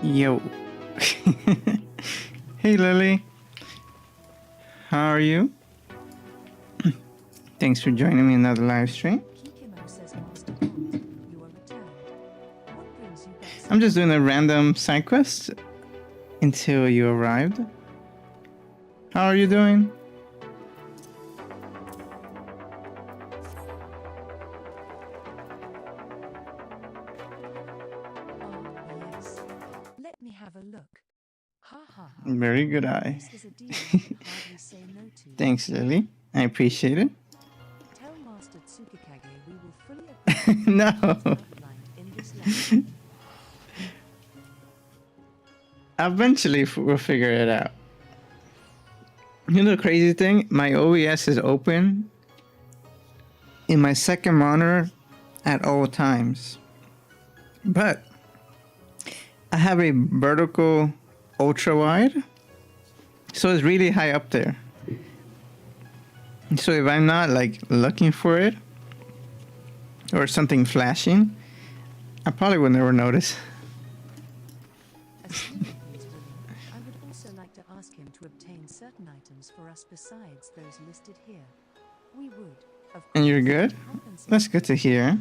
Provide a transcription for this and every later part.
Yo. Hey Lily. How are you? Thanks for joining me in another live stream. I'm just doing a random side quest until you arrived. How are you doing? Let me have a look. Ha ha ha. Very good eye. This is a deal I can hardly say no to. Thanks, Lily. I appreciate it. Tell Master Tsukikage we will fully appreciate No. outlined in this letter. Eventually, we'll figure it out. You know the crazy thing? My OES is open in my second monitor at all times. But I have a vertical ultra wide, so it's really high up there. So if I'm not like looking for it or something flashing, I probably would never notice. As soon as he is willing, I would also like to ask him to obtain certain items for us besides those listed here. We would, of course, And you're good? compensate That's good to hear.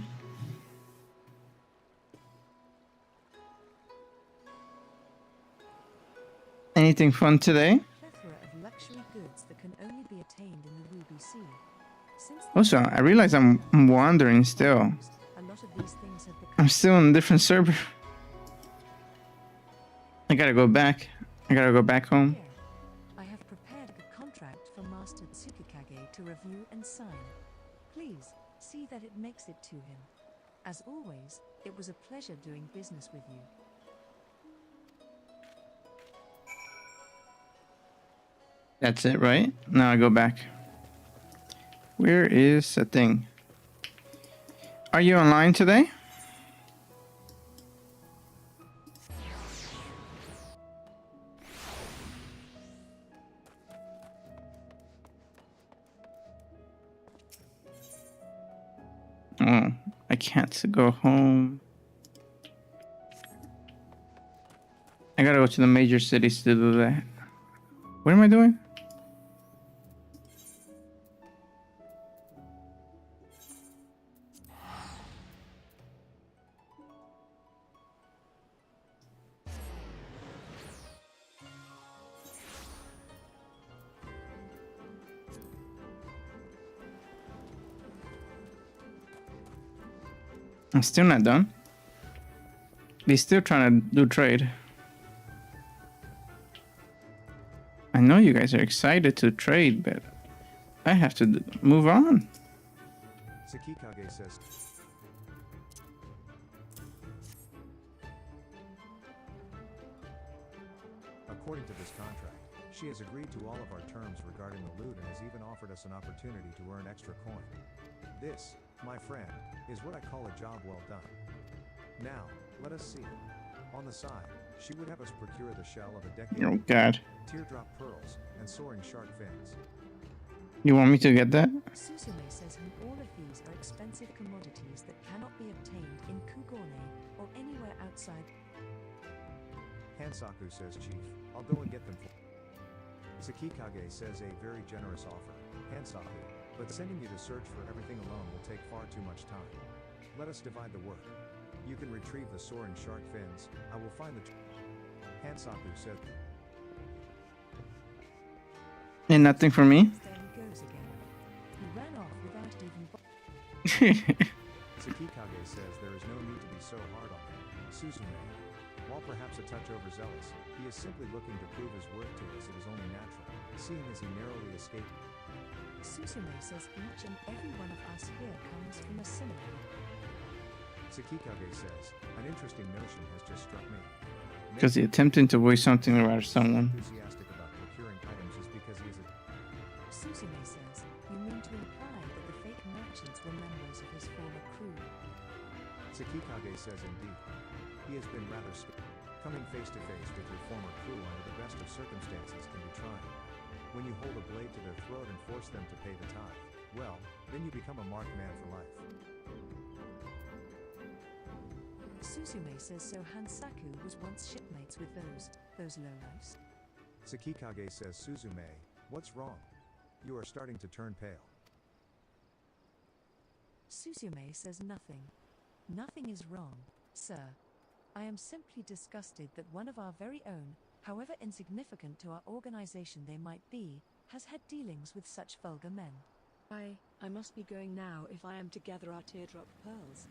Anything fun today? plethora of luxury goods that can only be attained in the Ruby Sea. Since the Also, I realize I'm wandering still. a lot of these things have become I'm still in a different server. I gotta go back. I gotta go back home. here. I have prepared a contract for Master Tsukikage to review and sign. Please see that it makes it to him. As always, it was a pleasure doing business with you. That's it, right? Now I go back. Where is the thing? Are you online today? Oh, I can't go home. I gotta go to the major cities to do that. What am I doing? I'm still not done. They're still trying to do trade. I know you guys are excited to trade, but I have to move on. Tsukikage says, according to this contract, she has agreed to all of our terms regarding the loot and has even offered us an opportunity to earn extra coin. This, my friend, is what I call a job well done. Now, let us see. On the side, she would have us procure the shell of a decade, Oh god. teardrop pearls, and soaring shark fins. You want me to get that? Susume says all of these are expensive commodities that cannot be obtained in Kugone or anywhere outside. Hansaku says, Chief, I'll go and get them for Tsukikage says a very generous offer, Hansaku, but sending you to search for everything alone will take far too much time. Let us divide the work. You can retrieve the soaring shark fins, I will find the Hansaku said, And nothing for me? There he goes again. He ran off without even Tsukikage says there is no need to be so hard on him, Suzume. While perhaps a touch overzealous, he is simply looking to prove his worth to us. It is only natural, seeing as he narrowly escaped. Susume says each and every one of us here comes from a similar. Tsukikage says, an interesting notion has just struck me. Because he's attempting to voice something about someone. Enthusiastic about procuring items is because he is a Susume says, you mean to imply that the fake merchants were members of his former crew. Tsukikage says indeed. He has been rather coming face to face with your former crew under the best of circumstances can be trying. When you hold a blade to their throat and force them to pay the tithe, well, then you become a marked man for life. Suzume says so Hansaku was once shipmates with those lowlifes. Tsukikage says Suzume, what's wrong? You are starting to turn pale. Suzume says nothing. Nothing is wrong, sir. I am simply disgusted that one of our very own, however insignificant to our organization they might be, has had dealings with such vulgar men. I must be going now if I am to gather our teardrop pearls.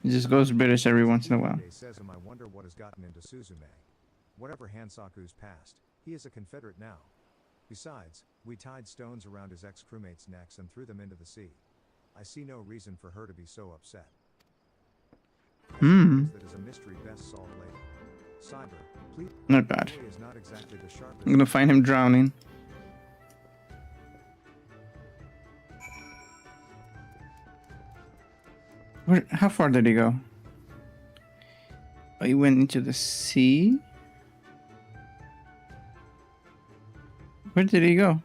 He just goes British every once in a while. Tsukikage says, I wonder what has gotten into Suzume. Whatever Hansaku's past, he is a Confederate now. Besides, we tied stones around his ex-crewmates' necks and threw them into the sea. I see no reason for her to be so upset. That is a mystery best solved later. Cyber, please. Not bad. Is not exactly the sharpest. I'm gonna find him drowning. Where? How far did he go? Oh, he went into the sea? Where did he go?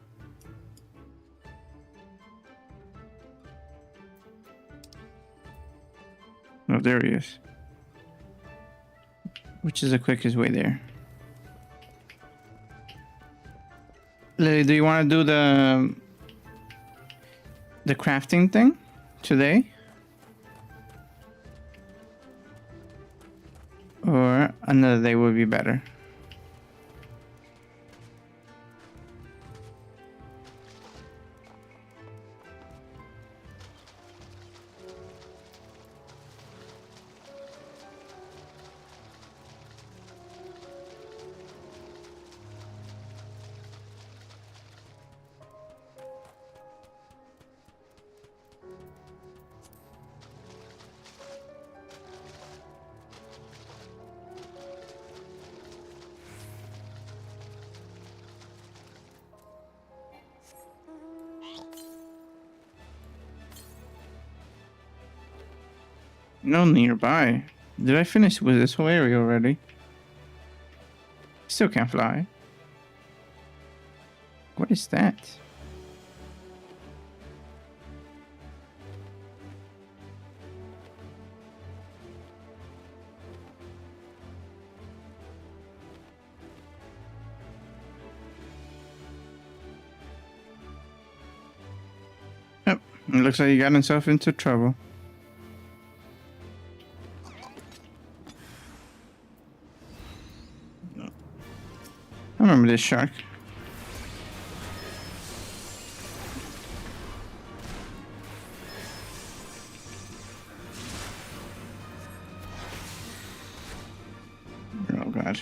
Oh, there he is. Which is the quickest way there? Lily, do you want to do the crafting thing today? Or another day would be better? No nearby. Did I finish with this whole area already? Still can't fly. What is that? Yep, it looks like he got himself into trouble. I remember this shark. Oh god.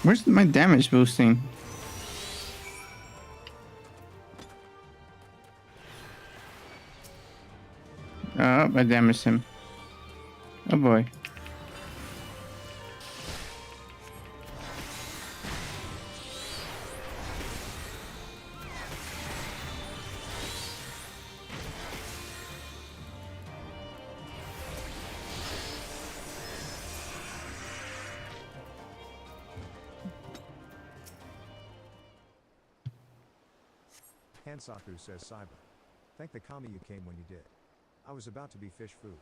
Where's my damage boosting? Oh, I damaged him. Oh boy. Hansaku says Cyber. Thank the kami you came when you did. I was about to be fish food.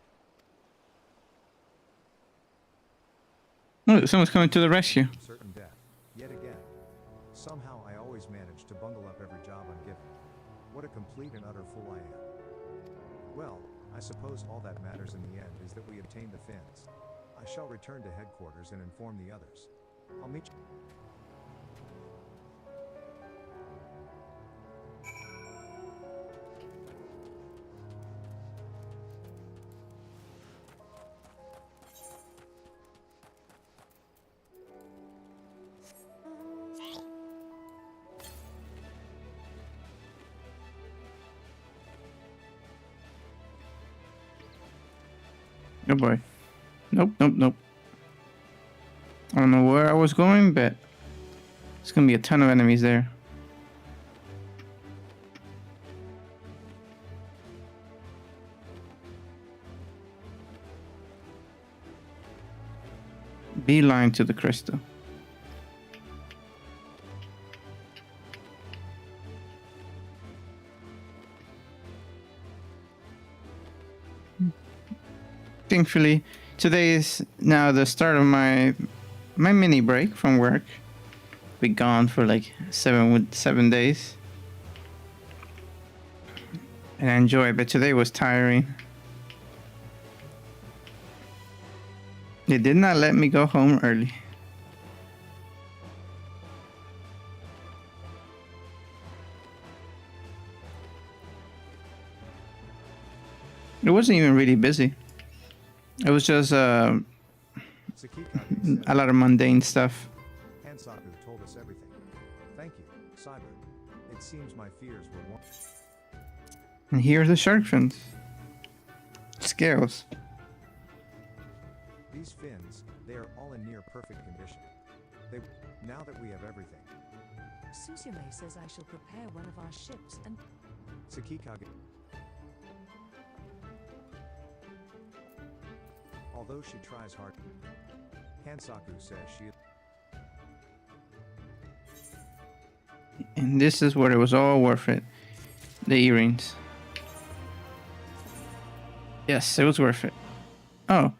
Oh, someone's coming to the rescue. Certain death. Yet again. Somehow I always manage to bungle up every job I'm given. What a complete and utter fool I am. Well, I suppose all that matters in the end is that we obtained the fins. I shall return to headquarters and inform the others. I'll meet you. Oh boy. Nope, nope, nope. I don't know where I was going, but There's gonna be a ton of enemies there. Beeline to the crystal. Thankfully, today is now the start of my mini break from work. Be gone for like 7 days, and I enjoy it. But today was tiring. They did not let me go home early. It wasn't even really busy. It was just a lot of mundane stuff. Hansaku told us everything. Thank you, Cyber. It seems my fears were wrong. And here are the shark fins. Scales. These fins, they are all in near perfect condition. Now that we have everything, Susume says I shall prepare one of our ships and Tsukikage. Although she tries hard, Hansaku says she. And this is where it was all worth it. The earrings. Yes, it was worth it. Oh.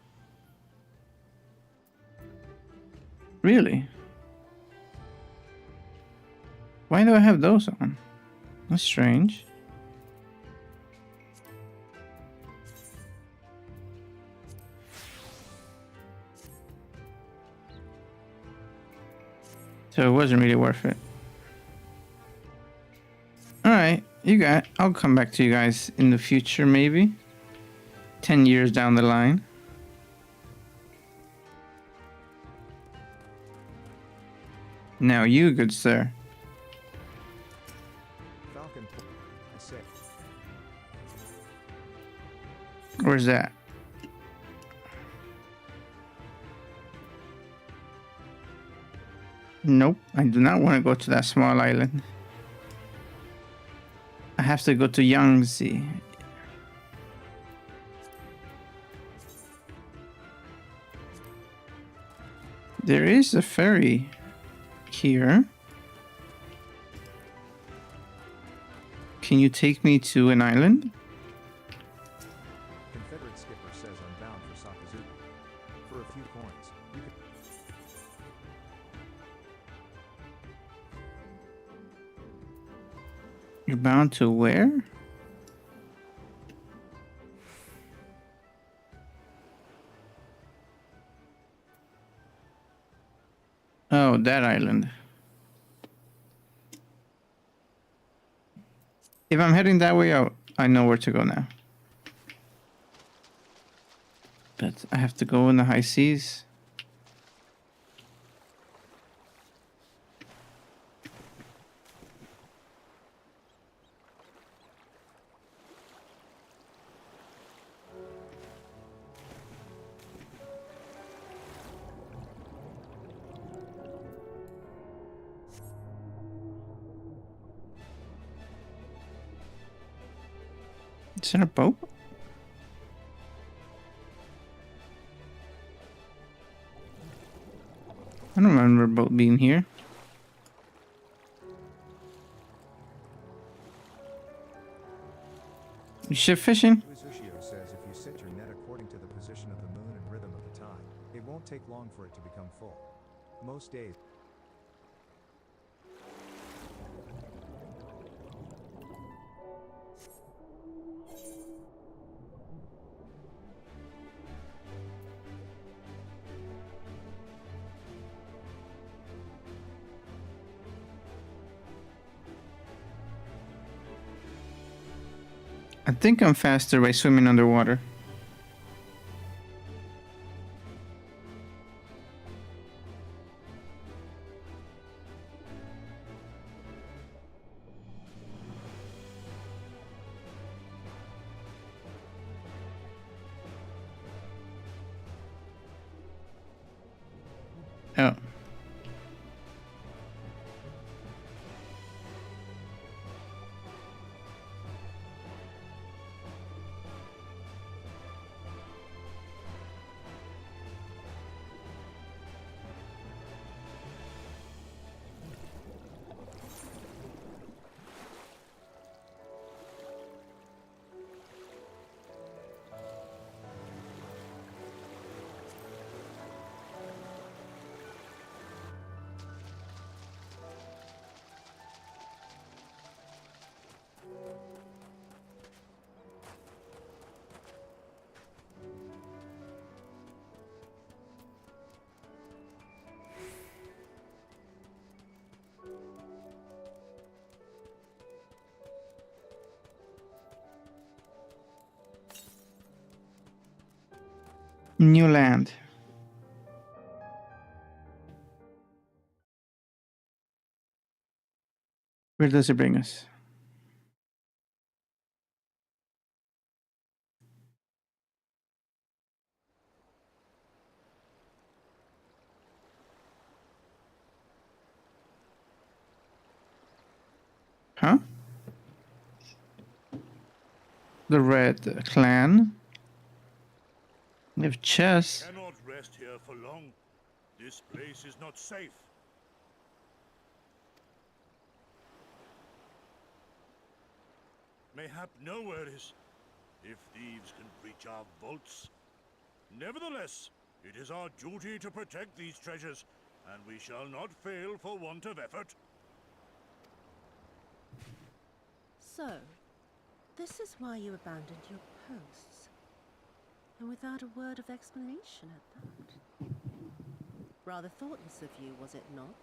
Really? Why do I have those on? That's strange. So it wasn't really worth it. Alright, I'll come back to you guys in the future, maybe. 10 years down the line. Now you, good sir. Falcon, I say. Where's that? Nope, I do not want to go to that small island. I have to go to Yangtze. There is a ferry here. Can you take me to an island? Confederate skipper says I'm bound for Sakazuki. For a few coins, you can. You're bound to where? Oh, that island. If I'm heading that way out, I know where to go now. But I have to go in the high seas. Is there a boat? I don't remember a boat being here. You ship fishing? Uzushio says if you set your net according to the position of the moon and rhythm of the tide, it won't take long for it to become full. Most days. I think I'm faster by swimming underwater. Oh. New land. Where does it bring us? Huh? The Red Clan. We have chess. Cannot rest here for long. This place is not safe. Mayhap nowhere is, if thieves can breach our vaults. Nevertheless, it is our duty to protect these treasures, and we shall not fail for want of effort. So, this is why you abandoned your posts. And without a word of explanation at that. Rather thoughtless of you, was it not?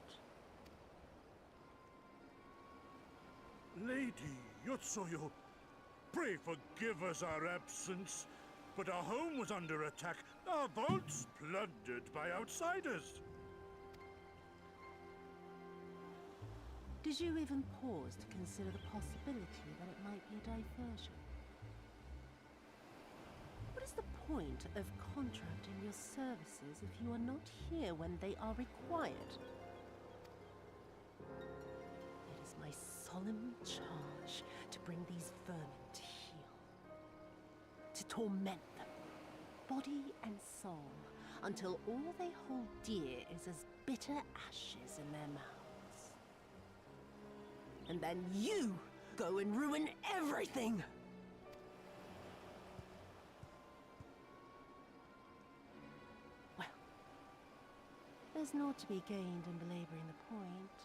Lady Yotsuyo, pray forgive us our absence, but our home was under attack, our vaults plundered by outsiders. Did you even pause to consider the possibility that it might be a diversion? What is the point of contracting your services if you are not here when they are required? It is my solemn charge to bring these vermin to heel. To torment them, body and soul, until all they hold dear is as bitter ashes in their mouths. And then you go and ruin everything! Well, there's naught to be gained in belaboring the point.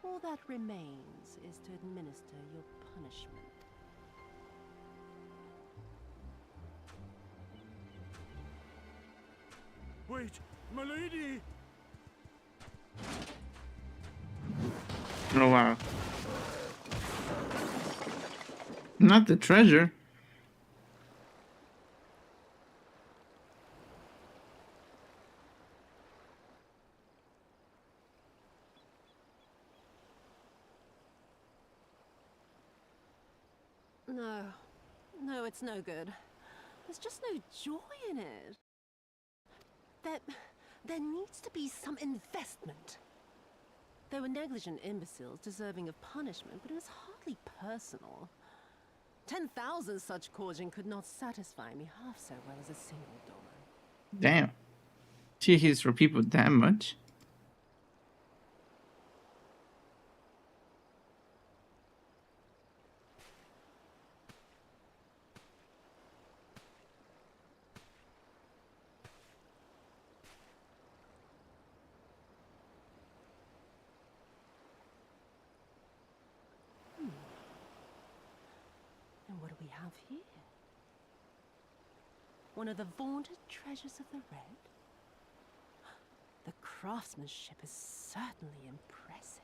All that remains is to administer your punishment. Wait, my lady! Oh wow. Not the treasure. No, it's no good. There's just no joy in it. There needs to be some investment. They were negligent imbeciles deserving of punishment, but it was hardly personal. 10,000 such causing could not satisfy me half so well as a single doma. Damn. She hits for people that much. And what do we have here? One of the vaunted treasures of the Red? The craftsmanship is certainly impressive.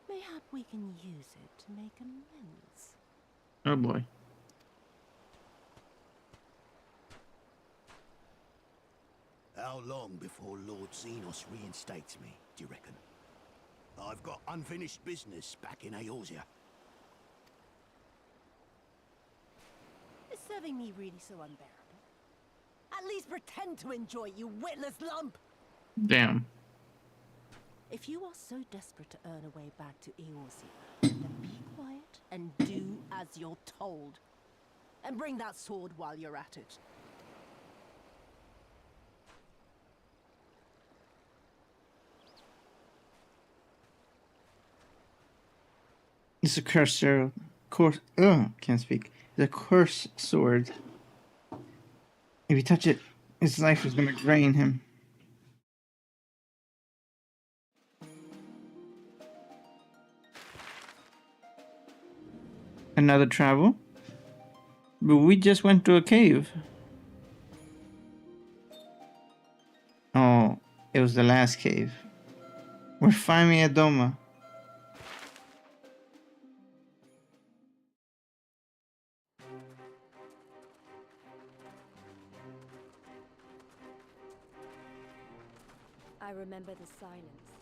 Mayhap we can use it to make amends. Oh boy. How long before Lord Xenos reinstates me, do you reckon? I've got unfinished business back in Eorzea. Is serving me really so unbearable? At least pretend to enjoy it, you witless lump! Damn. If you are so desperate to earn a way back to Eorzea, then be quiet and do as you're told. And bring that sword while you're at it. It's a cursor. Can't speak. It's a curse sword. If you touch it, his life is gonna drain him. Another travel? But we just went to a cave. Oh, it was the last cave. We're finally at Doma. remember the silence.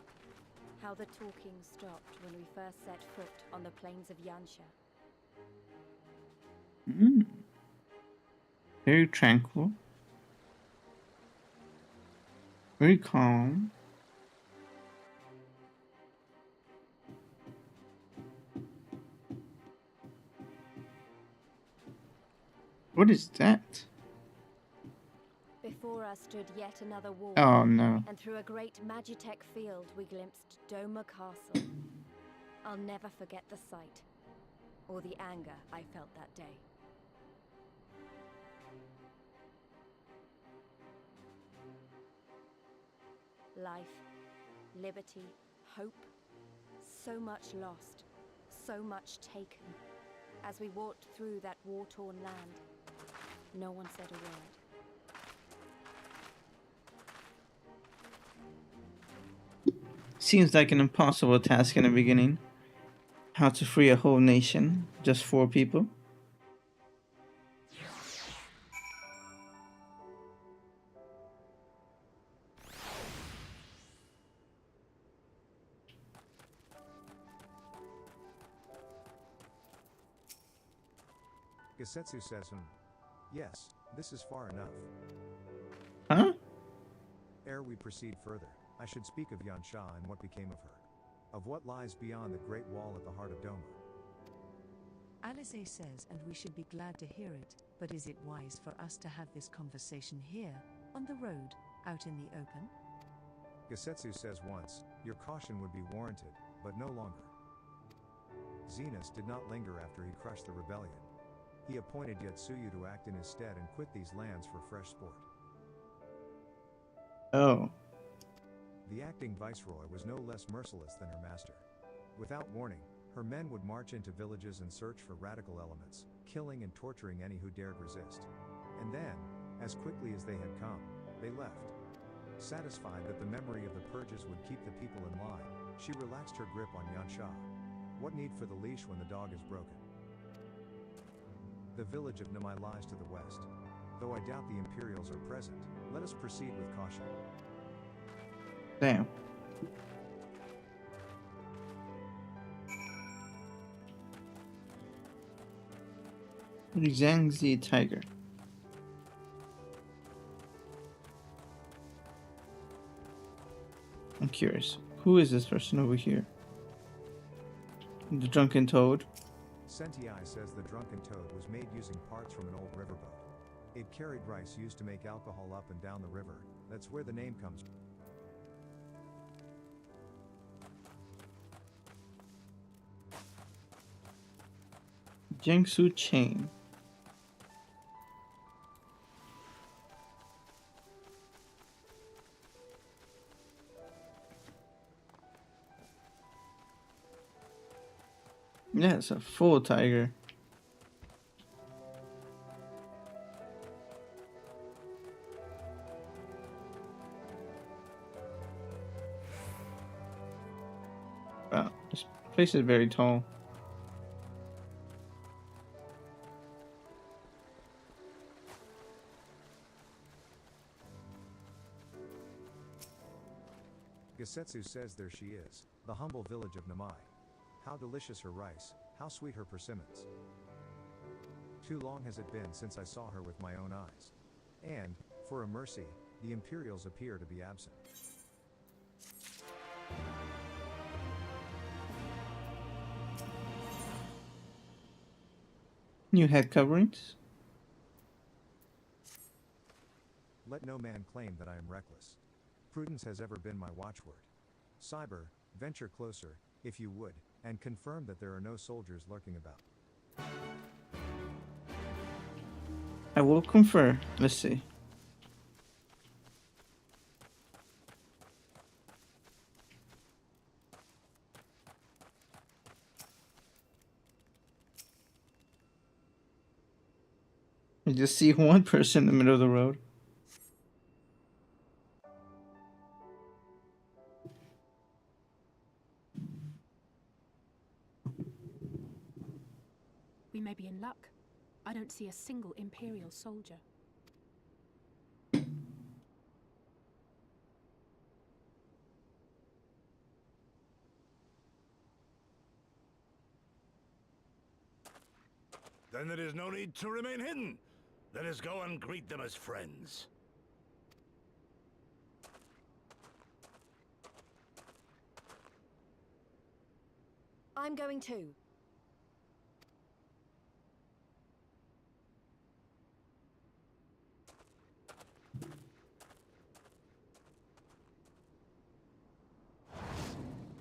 How the talking stopped when we first set foot on the plains of Yansha. Very tranquil. Very calm. What is that? Before us stood yet another wall. Oh no. And through a great Magitech field we glimpsed Doma Castle. I'll never forget the sight, or the anger I felt that day. Life, liberty, hope, so much lost, so much taken. As we walked through that war-torn land, no one said a word. Seems like an impossible task in the beginning. How to free a whole nation, just 4 people. Gesetsu says, yes, this is far enough. Huh? Ere we proceed further, I should speak of Yansha and what became of her. Of what lies beyond the Great Wall at the heart of Doma. Alice says, and we should be glad to hear it, but is it wise for us to have this conversation here, on the road, out in the open? Gesetsu says once, your caution would be warranted, but no longer. Zenas did not linger after he crushed the rebellion. He appointed Yatsuyu to act in his stead and quit these lands for fresh sport. Oh. The acting viceroy was no less merciless than her master. Without warning, her men would march into villages and search for radical elements, killing and torturing any who dared resist. And then, as quickly as they had come, they left. Satisfied that the memory of the purges would keep the people in line, she relaxed her grip on Yansha. What need for the leash when the dog is broken? The village of Namai lies to the west. Though I doubt the Imperials are present, let us proceed with caution. Damn. Zhangzi Tiger. I'm curious. Who is this person over here? The drunken toad. Sentai says the drunken toad was made using parts from an old riverboat. It carried rice used to make alcohol up and down the river. That's where the name comes from. Jiangsu chain. Yeah, it's a full tiger. Wow, this place is very tall. Gesetsu says there she is, the humble village of Namai. How delicious her rice, how sweet her persimmons. Too long has it been since I saw her with my own eyes. And, for a mercy, the Imperials appear to be absent. New head coverings. Let no man claim that I am reckless. Prudence has ever been my watchword. Cyber, venture closer, if you would, and confirm that there are no soldiers lurking about. I will confer. Let's see. I just see one person in the middle of the road. We may be in luck. I don't see a single Imperial soldier. Then there is no need to remain hidden. Let us go and greet them as friends. I'm going too.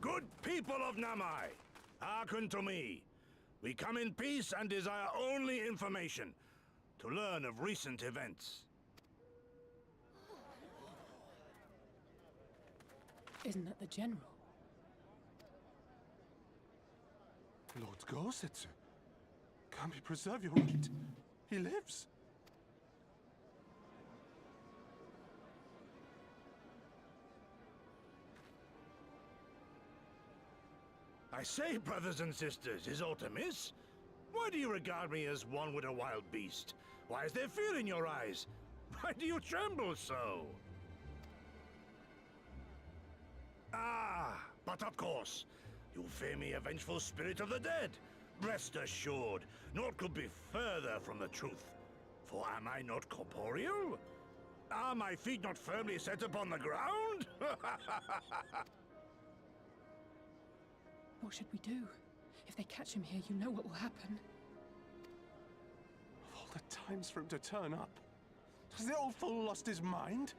Good people of Namai, hearken to me. We come in peace and desire only information to learn of recent events. Isn't that the general? Lord Gosetsu, can we preserve your right? He lives. I say, brothers and sisters, is aught amiss? Why do you regard me as one with a wild beast? Why is there fear in your eyes? Why do you tremble so? Ah, but of course, you fear me, a vengeful spirit of the dead. Rest assured, naught could be further from the truth. For am I not corporeal? Are my feet not firmly set upon the ground? What should we do? If they catch him here, you know what will happen. Of all the times for him to turn up, has the old fool lost his mind?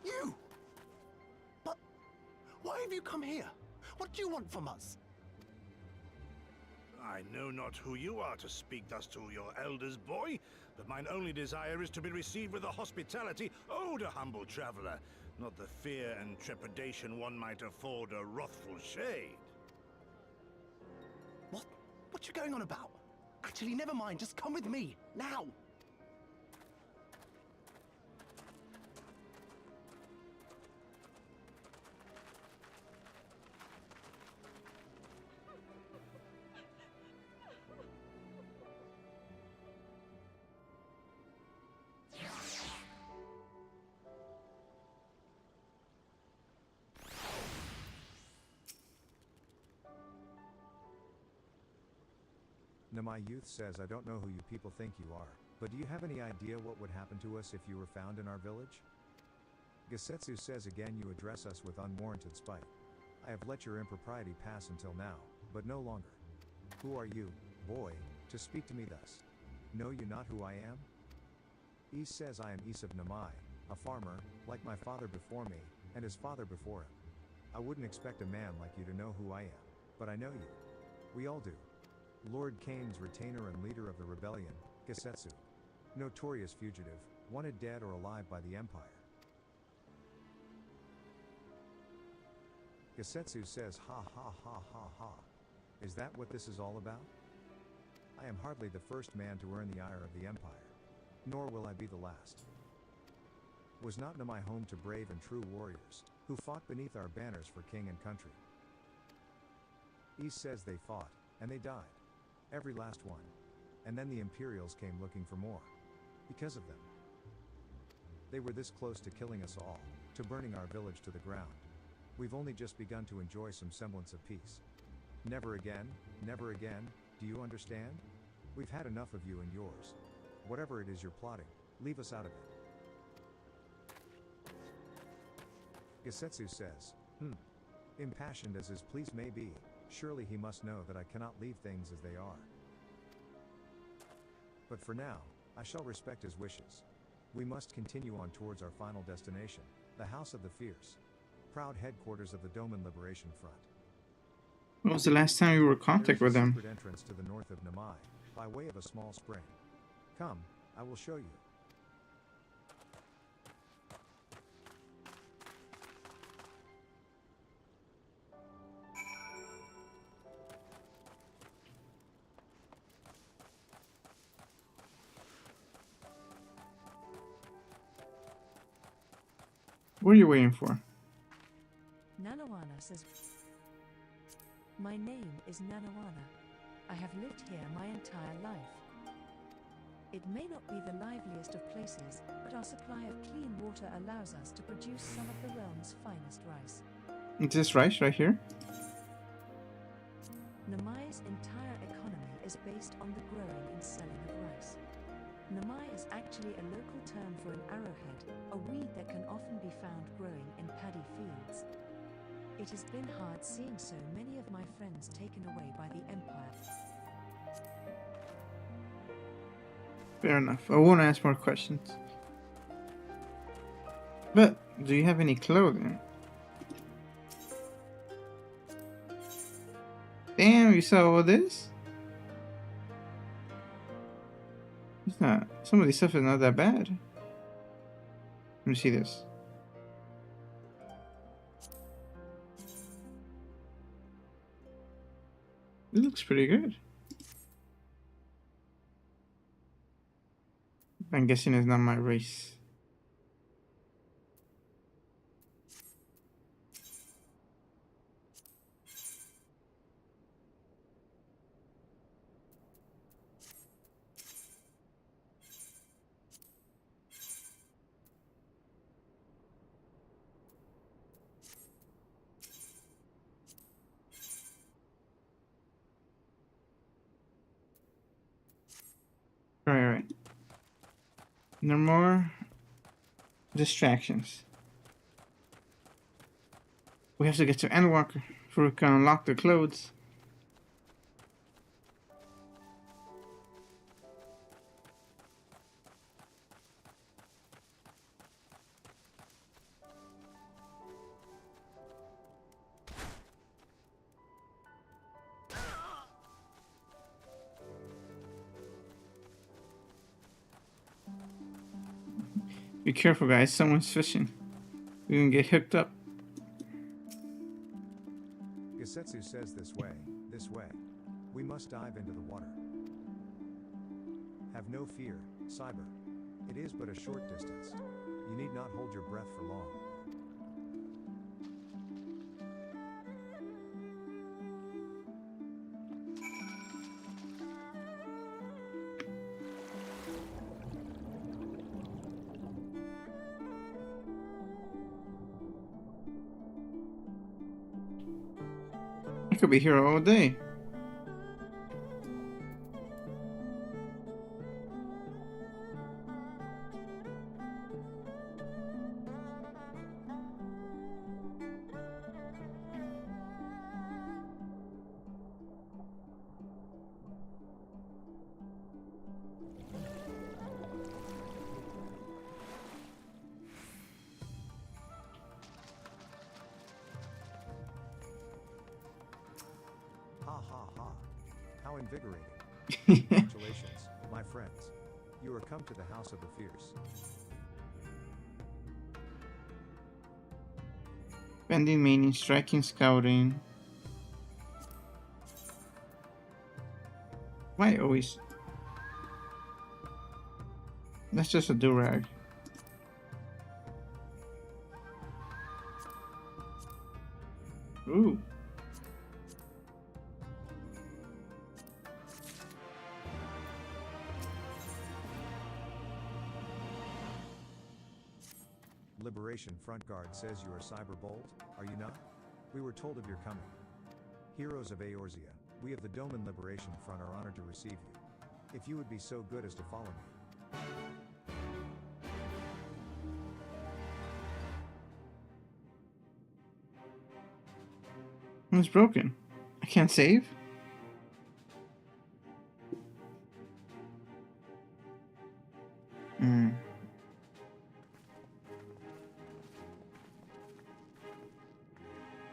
You! But why have you come here? What do you want from us? I know not who you are to speak thus to your elders, boy, but mine only desire is to be received with the hospitality owed a humble traveler, not the fear and trepidation one might afford a wrathful shade. What you going on about? Actually, never mind, just come with me, now! Now my youth says I don't know who you people think you are, but do you have any idea what would happen to us if you were found in our village? Gesetsu says again you address us with unwarranted spite. I have let your impropriety pass until now, but no longer. Who are you, boy, to speak to me thus? Know you not who I am? Ys says I am Ys of Namai, a farmer, like my father before me, and his father before him. I wouldn't expect a man like you to know who I am, but I know you. We all do. Lord Kane's retainer and leader of the rebellion, Gesetsu. Notorious fugitive, wanted dead or alive by the Empire. Gesetsu says ha ha ha ha ha. Is that what this is all about? I am hardly the first man to earn the ire of the Empire. Nor will I be the last. Was not Namai home to brave and true warriors, who fought beneath our banners for king and country? Ys says they fought, and they died. Every last one. And then the Imperials came looking for more. Because of them. They were this close to killing us all, to burning our village to the ground. We've only just begun to enjoy some semblance of peace. Never again, do you understand? We've had enough of you and yours. Whatever it is you're plotting, leave us out of it. Gesetsu says, impassioned as his pleas may be, surely he must know that I cannot leave things as they are. But for now, I shall respect his wishes. We must continue on towards our final destination, the House of the Fierce, proud headquarters of the Doman Liberation Front. When was the last time you were in contact with There is a them? secret entrance to the north of Namai, by way of a small spring. Come, I will show you. What are you waiting for? Nanawana says, "My name is Nanawana. I have lived here my entire life. It may not be the liveliest of places, but our supply of clean water allows us to produce some of the realm's finest rice. Is this rice right here? Namai's entire economy is based on the growing and selling of rice. Namai is actually a local term for an arrowhead, a weed that can often be found growing in paddy fields. It has been hard seeing so many of my friends taken away by the Empire. Fair enough. I won't ask more questions. But, do you have any clothing? Damn, you saw all this? It's not. Some of this stuff is not that bad. Let me see this. It looks pretty good. I'm guessing it's not my race. Right. No more distractions. We have to get to Endwalker before we can unlock the clothes. Be careful, guys. Someone's fishing. We can get hooked up. Gesetsu says this way. We must dive into the water. Have no fear, Cyber. It is but a short distance. You need not hold your breath for long. I could be here all day. How invigorating. Congratulations, my friends. You are come to the House of the Fierce. Bending, meaning, striking, scouting. Why always? That's just a do-rag. Ooh. Liberation Front Guard says you are Cyber Bold, are you not? We were told of your coming. Heroes of Eorzea, we of the Doman Liberation Front are honored to receive you. If you would be so good as to follow me. It's broken. I can't save?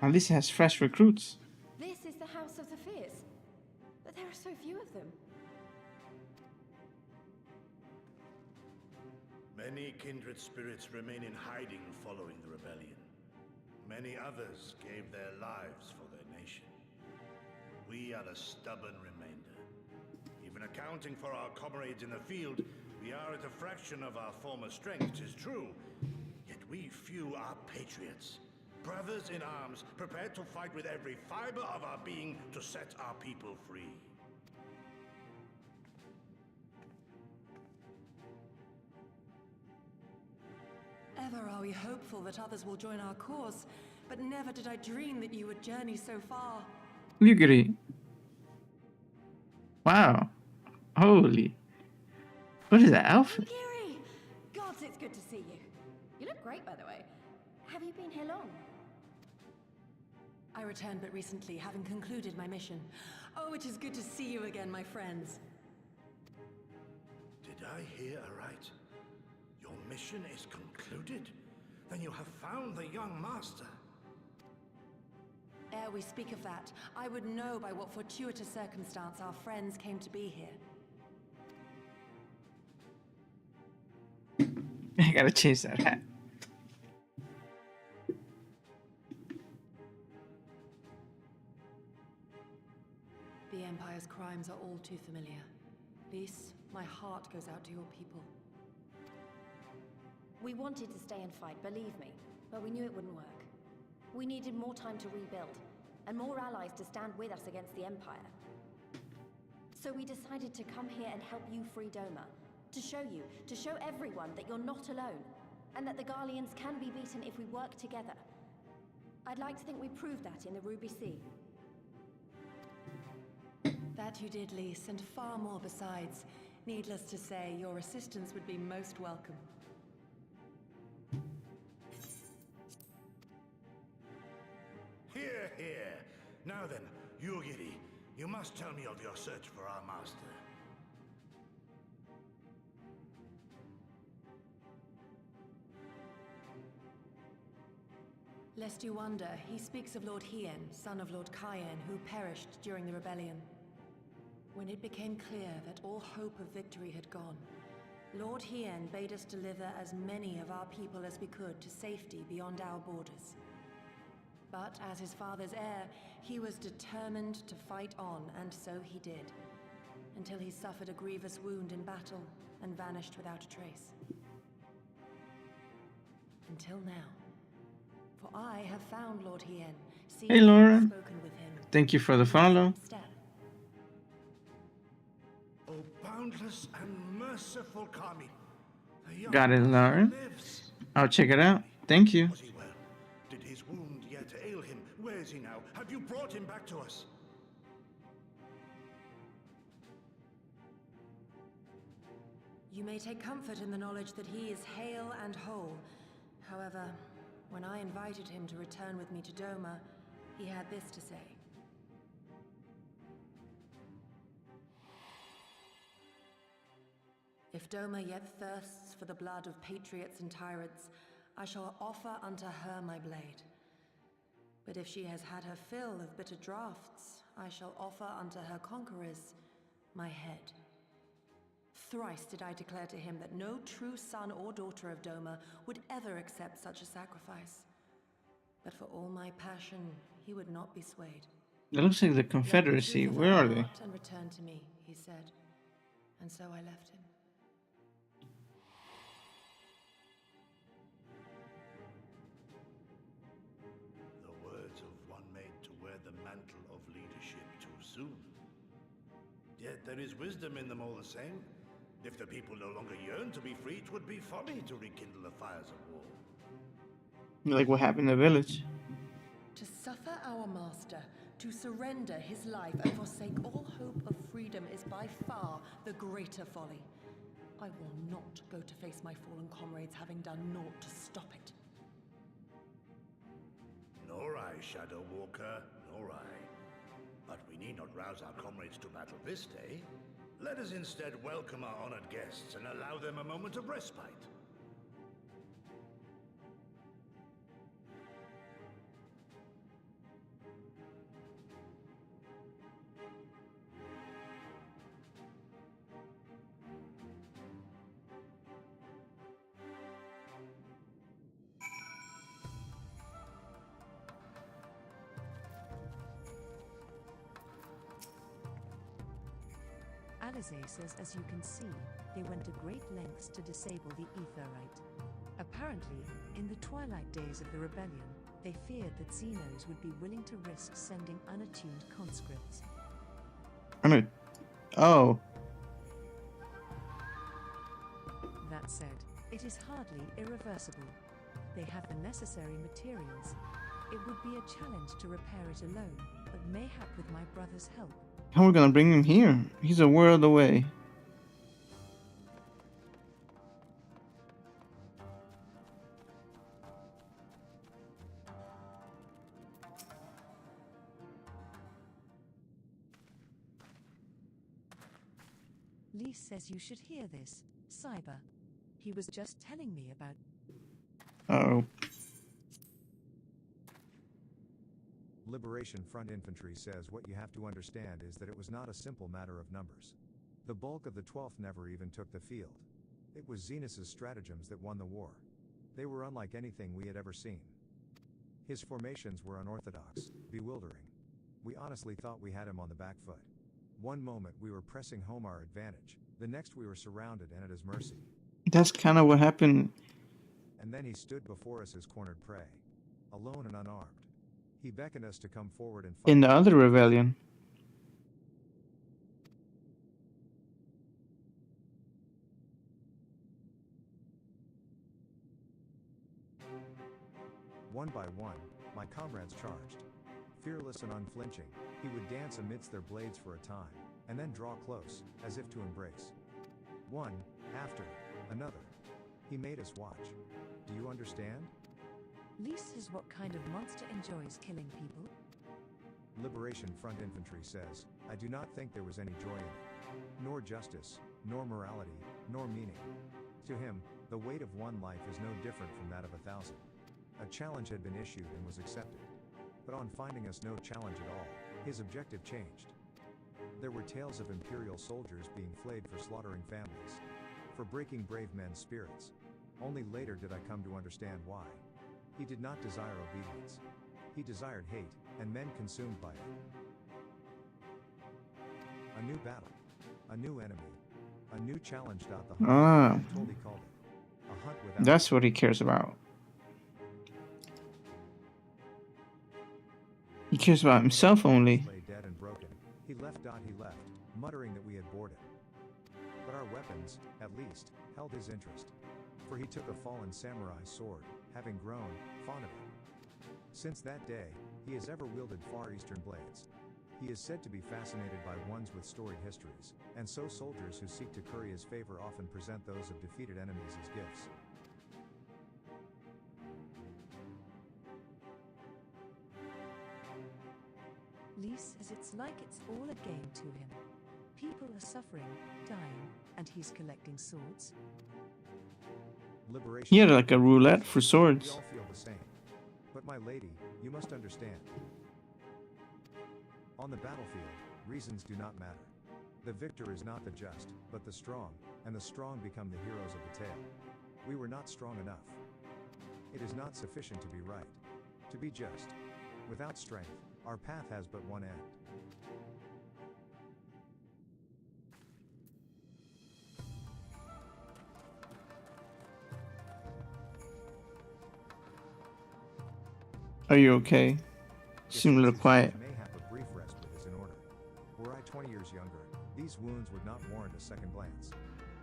At least it has fresh recruits. This is the House of the Fierce, but there are so few of them. Many kindred spirits remain in hiding following the rebellion. Many others gave their lives for their nation. We are the stubborn remainder. Even accounting for our comrades in the field, we are at a fraction of our former strength, 'tis true. Yet we few are patriots. Brothers in arms, prepared to fight with every fiber of our being to set our people free. Ever are we hopeful that others will join our cause, but never did I dream that you would journey so far. Yugiri. Wow. Holy. What is that outfit? Giri! Gods, it's good to see you. You look great, by the way. Have you been here long? I returned but recently, having concluded my mission. Oh, it is good to see you again, my friends. Did I hear aright? Your mission is concluded? Then you have found the young master. Ere we speak of that, I would know by what fortuitous circumstance our friends came to be here. I gotta change that hat. The Empire's crimes are all too familiar. Lys, my heart goes out to your people. We wanted to stay and fight, believe me, but we knew it wouldn't work. We needed more time to rebuild, and more allies to stand with us against the Empire. So we decided to come here and help you free Doma. To show everyone that you're not alone, and that the Garleans can be beaten if we work together. I'd like to think we proved that in the Ruby Sea. That you did, Lys, and far more besides. Needless to say, your assistance would be most welcome. Here, here. Now then, Yugiri, you must tell me of your search for our master. Lest you wonder, he speaks of Lord Hien, son of Lord Cayenne, who perished during the rebellion. When it became clear that all hope of victory had gone, Lord Hien bade us deliver as many of our people as we could to safety beyond our borders. But as his father's heir, he was determined to fight on, and so he did, until he suffered a grievous wound in battle and vanished without a trace. Until now. For I have found Lord Hien, seen Hey, Lauren. spoken with him. Thank you for the follow. Step. O boundless and merciful Kami, the young Got it, master Lauren. lives. I'll check it out. Thank you. Was he well? Did his wound yet ail him? Where is he now? Have you brought him back to us? You may take comfort in the knowledge that he is hale and whole. However, when I invited him to return with me to Doma, he had this to say. If Doma yet thirsts for the blood of patriots and tyrants, I shall offer unto her my blade. But if she has had her fill of bitter draughts, I shall offer unto her conquerors my head. Thrice did I declare to him that no true son or daughter of Doma would ever accept such a sacrifice. But for all my passion, he would not be swayed. It looks like the Let the Confederacy. truth of Where her are they? heart and return to me, he said. And so I left him. The words of one made to wear the mantle of leadership too soon. Yet there is wisdom in them all the same. If the people no longer yearn to be free, it would be folly to rekindle the fires of war. Like what happened in the village. To suffer our master, to surrender his life and forsake all hope of freedom is by far the greater folly. I will not go to face my fallen comrades having done naught to stop it. Nor I, Shadow Walker, nor I. But we need not rouse our comrades to battle this day. Let us instead welcome our honored guests and allow them a moment of respite. Alizé says, as you can see, they went to great lengths to disable the Aetherite. Apparently, in the twilight days of the rebellion, they feared that Xenos would be willing to risk sending unattuned conscripts. Oh. That said, it is hardly irreversible. They have the necessary materials. It would be a challenge to repair it alone, but mayhap with my brother's help. How are we gonna bring him here? He's a world away. Lee says you should hear this, Cyber. He was just telling me about... Uh-oh. Liberation Front Infantry says what you have to understand is that it was not a simple matter of numbers. The bulk of the 12th never even took the field. It was Zenus's stratagems that won the war. They were unlike anything we had ever seen. His formations were unorthodox, bewildering. We honestly thought we had him on the back foot. One moment we were pressing home our advantage, the next we were surrounded and at his mercy. That's kind of what happened And then he stood before us as cornered prey, alone and unarmed. He beckoned us to come forward and fight. in the other rebellion. One by one, my comrades charged. Fearless and unflinching, he would dance amidst their blades for a time, and then draw close, as if to embrace. One, after, another. He made us watch. Do you understand? Lee says what kind of monster enjoys killing people? Liberation Front Infantry says, I do not think there was any joy in it. Nor justice, nor morality, nor meaning. To him, the weight of one life is no different from that of 1,000. A challenge had been issued and was accepted. But on finding us no challenge at all, his objective changed. There were tales of imperial soldiers being flayed for slaughtering families, for breaking brave men's spirits. Only later did I come to understand why. He did not desire obedience. He desired hate, and men consumed by it. A new battle, a new enemy, a new challenge. The hunt, Ah, I told he called it. A hunt without. that's what he cares about. He cares about himself only. Lay dead and broken. He left. He left, muttering that we had bored him. But our weapons, at least, held his interest. For he took a fallen samurai sword, having grown fond of it. Since that day, he has ever wielded Far Eastern blades. He is said to be fascinated by ones with storied histories, and so soldiers who seek to curry his favor often present those of defeated enemies as gifts. Lee says it's like it's all a game to him. People are suffering, dying, and he's collecting swords. Liberation. He had like a roulette for We swords. all feel the same. But my lady, you must understand. On the battlefield, reasons do not matter. The victor is not the just, but the strong, and the strong become the heroes of the tale. We were not strong enough. It is not sufficient to be right, to be just. Without strength, our path has but one end. Are you okay? You seem a little quiet. Mayhap a brief respite is in order. Were I 20 years younger, these wounds would not warrant a second glance.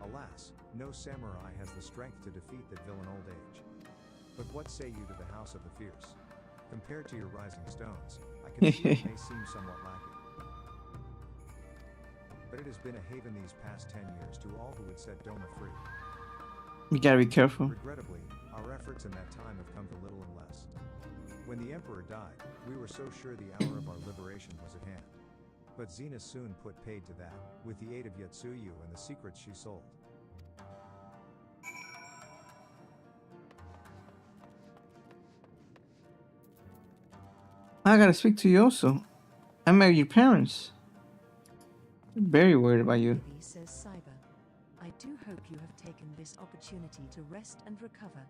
Alas, no samurai has the strength to defeat that villain old age. But what say you to the House of the Fierce? Compared to your rising stones, I can see it may seem somewhat lacking. But it has been a haven these past 10 years to all who would set Doma free. You gotta be careful. Regrettably, our efforts in that time have come to little and less. When the Emperor died, we were so sure the hour of our liberation was at hand. But Zenus soon put paid to that, with the aid of Yatsuyu and the secrets she sold. I gotta speak to you also. I met your parents. I'm very worried about you. Lee says Cyber. I do hope you have taken this opportunity to rest and recover.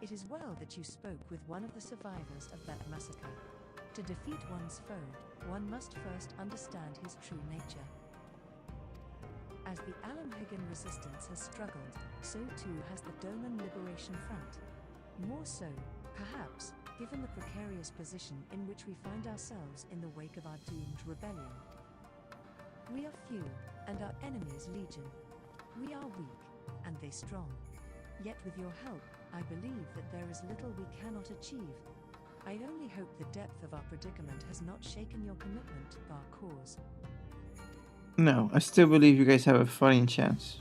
It is well that you spoke with one of the survivors of that massacre. To defeat one's foe, one must first understand his true nature. As the Alamhagan resistance has struggled, so too has the Doman Liberation Front. More so, perhaps, given the precarious position in which we find ourselves in the wake of our doomed rebellion. We are few, and our enemies legion. We are weak, and they strong. Yet with your help, I believe that there is little we cannot achieve. I only hope the depth of our predicament has not shaken your commitment to our cause. No, I still believe you guys have a fighting chance.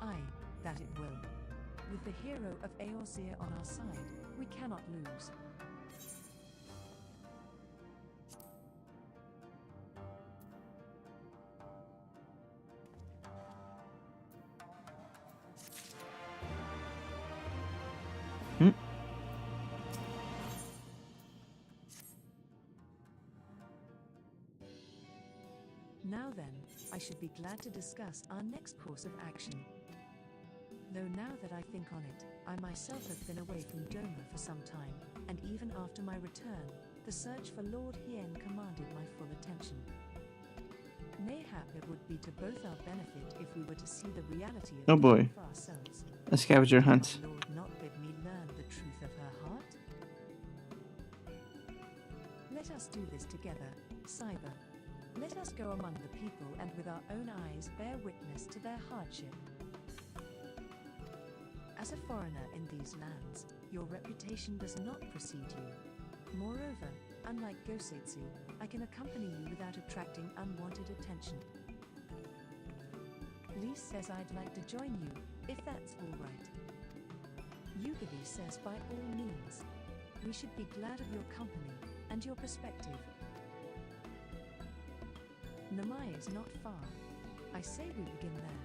Aye, that it will. With the hero of Eorzea on our side, we cannot lose. Now then, I should be glad to discuss our next course of action. Though now that I think on it, I myself have been away from Doma for some time, and even after my return, the search for Lord Hien commanded my full attention. Mayhap it would be to both our benefit if we were to see the reality of Oh boy. for ourselves. A scavenger hunt. Would Lord not bid me learn the truth of her heart? Let us do this together, Cyber. Let us go among the people and with our own eyes bear witness to their hardship. As a foreigner in these lands, your reputation does not precede you. Moreover, unlike Gosetsu, I can accompany you without attracting unwanted attention. Lise says I'd like to join you, if that's all right. Yugabi says by all means. We should be glad of your company, and your perspective. Namai is not far. I say we begin there.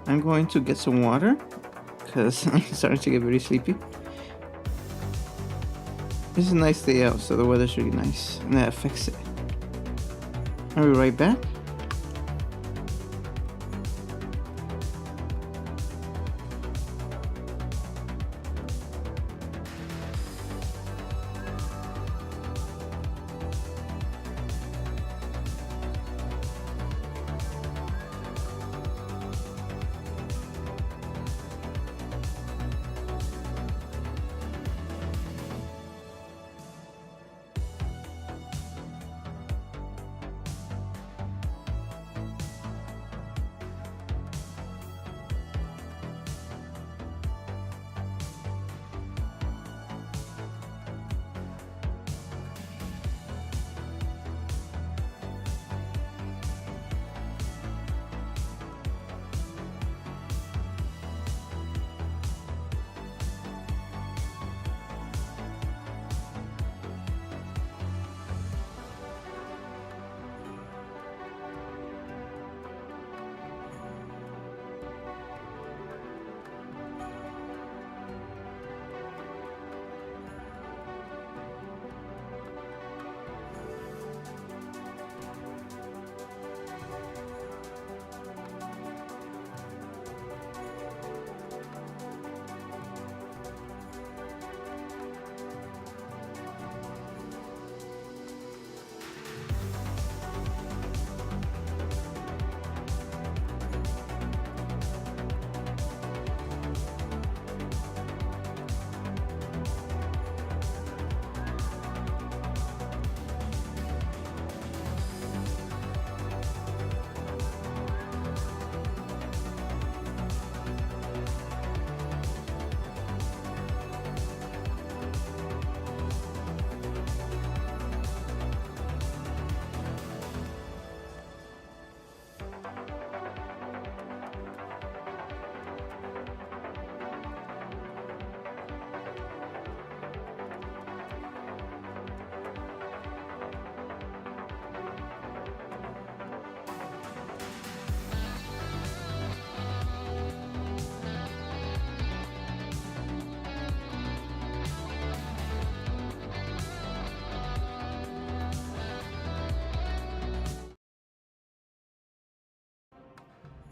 I'm going to get some water because I'm starting to get very sleepy. This is a nice day out, so the weather's really nice, and that affects it. Are we right back?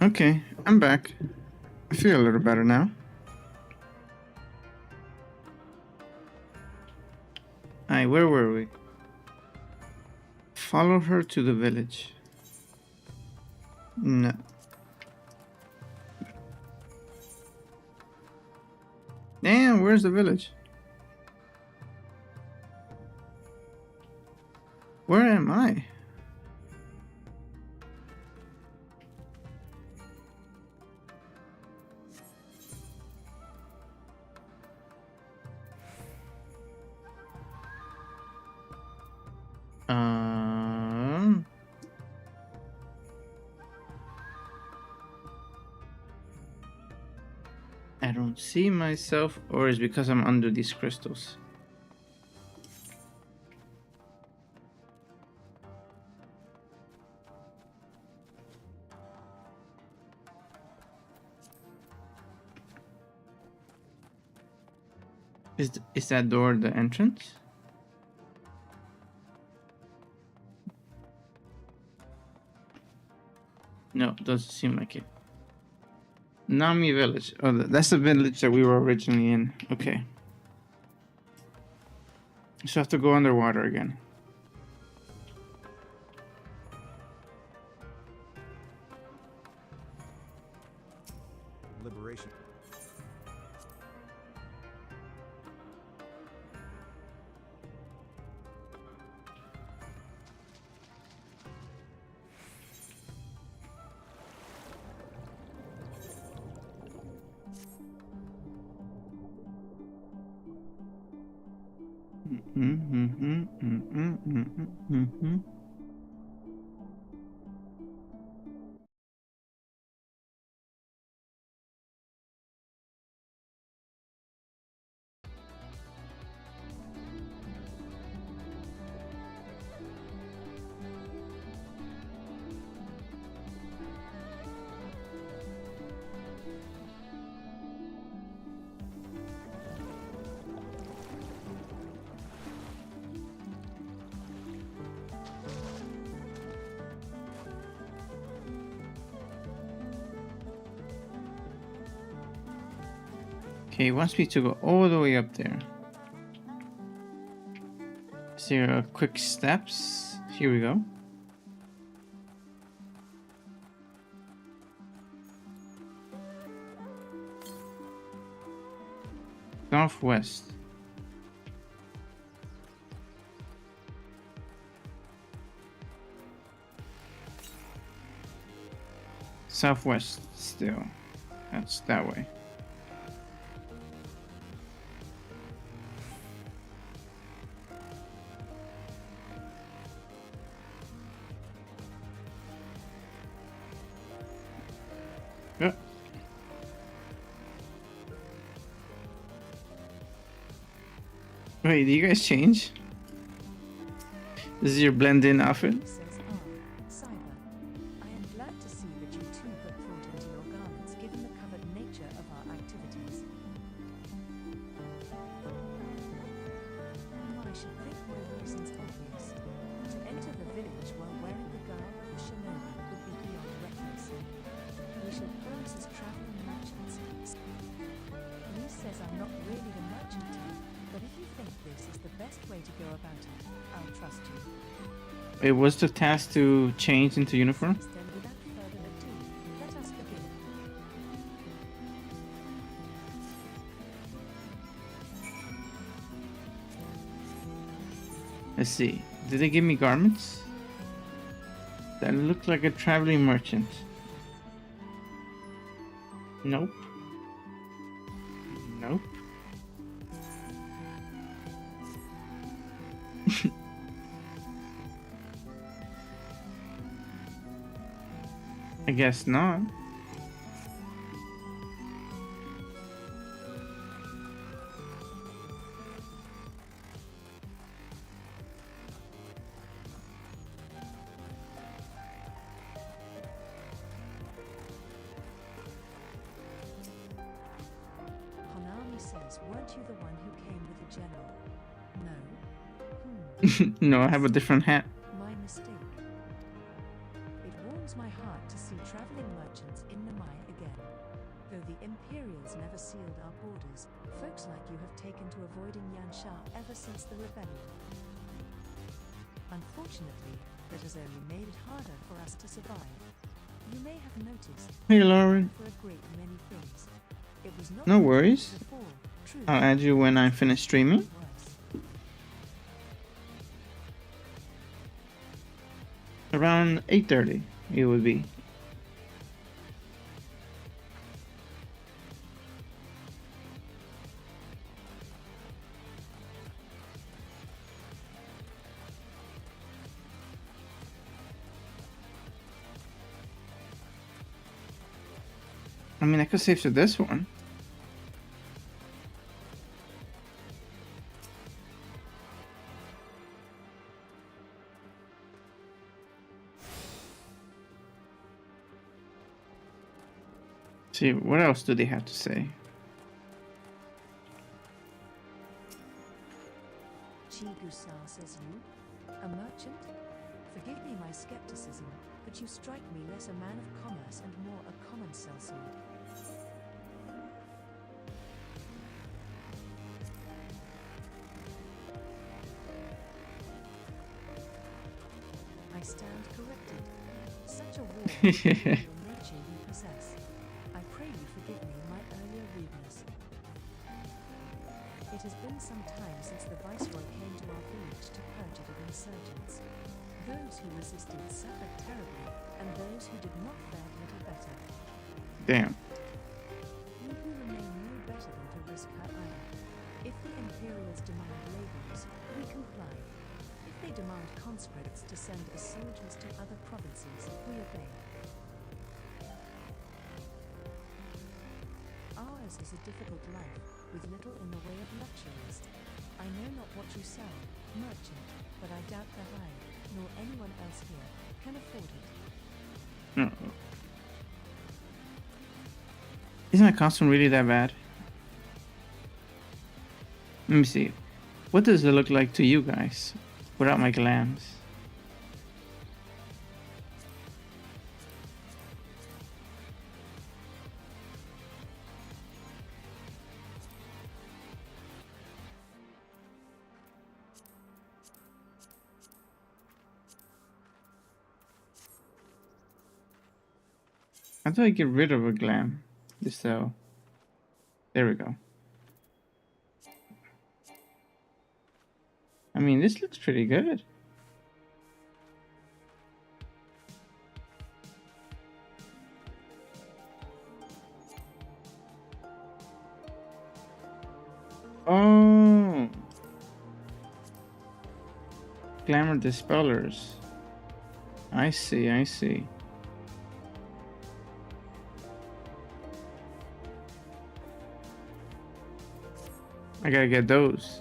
Okay, I'm back. I feel a little better now. Alright, where were we? Follow her to the village. No. Damn, where's the village? Where am I? I don't see myself, or is it because I'm under these crystals? Is that door the entrance? No, doesn't seem like it. Nami village. Oh, that's the village that we were originally in. Okay. So I have to go underwater again. Liberation. Okay, he wants me to go all the way up there. Is there quick steps? Here we go. Northwest. Southwest still. That's that way. Yeah. Wait, do you guys change? This is your blend-in outfit? Says Cyber. I am glad to see that you too put thought into your garments given the covered nature of our activities. I should think my reasons obvious. To enter the village while wearing the garb of a shinobi would be beyond reckless. We shall pose as traveling merchants. Lee says I'm not really a merchant type, but if you think this is the best way to go about it, I'll trust you. It was the task to change into uniform? Then without further ado, let us begin. Let's see. Did they give me garments? That looked like a traveling merchant. Nope. Nope. I guess not. Hanami says, weren't you the one who came with the general? No? No, I have a different hat. My mistake. It warms my heart to see traveling merchants in Namaya again. Though the Imperials never sealed our borders, folks like you have taken to avoiding Yansha ever since the rebellion. Unfortunately, that has only made it harder for us to survive. You may have noticed Hey, Lauren. for a great many things. It was not No like worries. before. True. I'll add you when I finish streaming. Worse. Around 8:30 it would be. I mean, I could save to this one. See, what else do they have to say? Chigusa says you, a merchant? Forgive me my skepticism, but you strike me less a man of commerce and more a common sellsword. I stand corrected. Such a war the nature you possess. I pray you forgive me my earlier rudeness. It has been some time since the Viceroy came to our village to purge it of insurgents. Those who resisted suffered terribly, and those who did not fared little better. Damn. You who remain no better than to risk her ire. If the Imperials demand laborers, we comply. If they demand conscripts to send as soldiers to other provinces, we obey. Ours is a difficult life, with little in the way of luxuries. I know not what you sell, merchant, but I doubt that I, nor anyone else here, can afford it. No. Isn't my costume really that bad? Let me see. What does it look like to you guys without my glams? How do I get rid of a glam? Just so. There we go. I mean, this looks pretty good. Oh. Glamour dispellers. I see, I see. I gotta get those.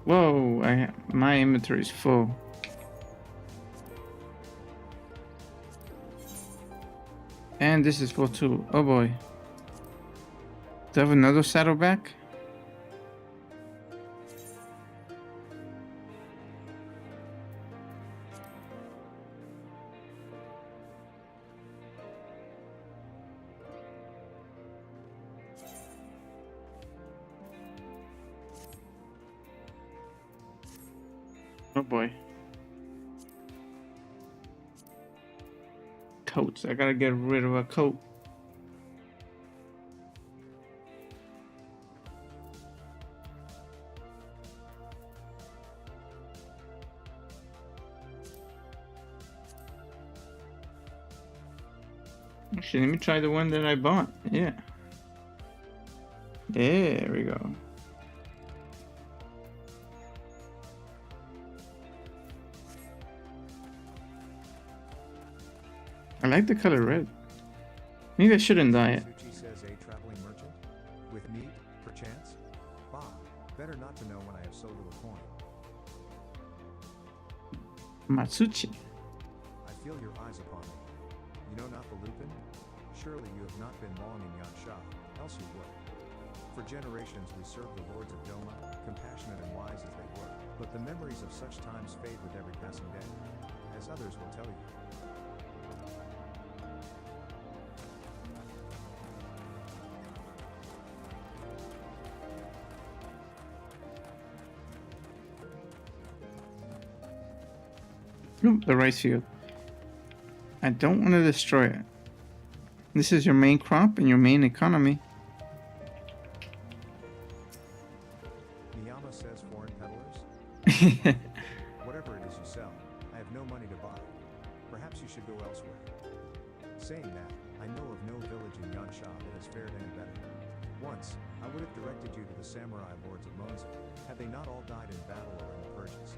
Whoa, my inventory is full. And this is full too. Oh boy. Do I have another saddleback? Oh boy. Coats. I gotta get rid of a coat. Actually, let me try the one that I bought. Yeah. There we go. I like the color red. Maybe I shouldn't dye it. Suchi says a traveling merchant? With meat, perchance? Bah, better not to know when I have so little coin. Matsuchi. I feel your eyes upon me. You know not the Lupin? Surely you have not been long in Yansha, else you would. For generations we served the lords of Doma, compassionate and wise as they were, but the memories of such times fade with every passing day, as others will tell you. Oop, the rice field. I don't want to destroy it. This is your main crop and your main economy. Niyama says foreign peddlers? Whatever it is you sell, I have no money to buy. Perhaps you should go elsewhere. Saying that, I know of no village in Yansha that has fared any better. Once, I would have directed you to the samurai lords of Monza, had they not all died in battle or in the purges.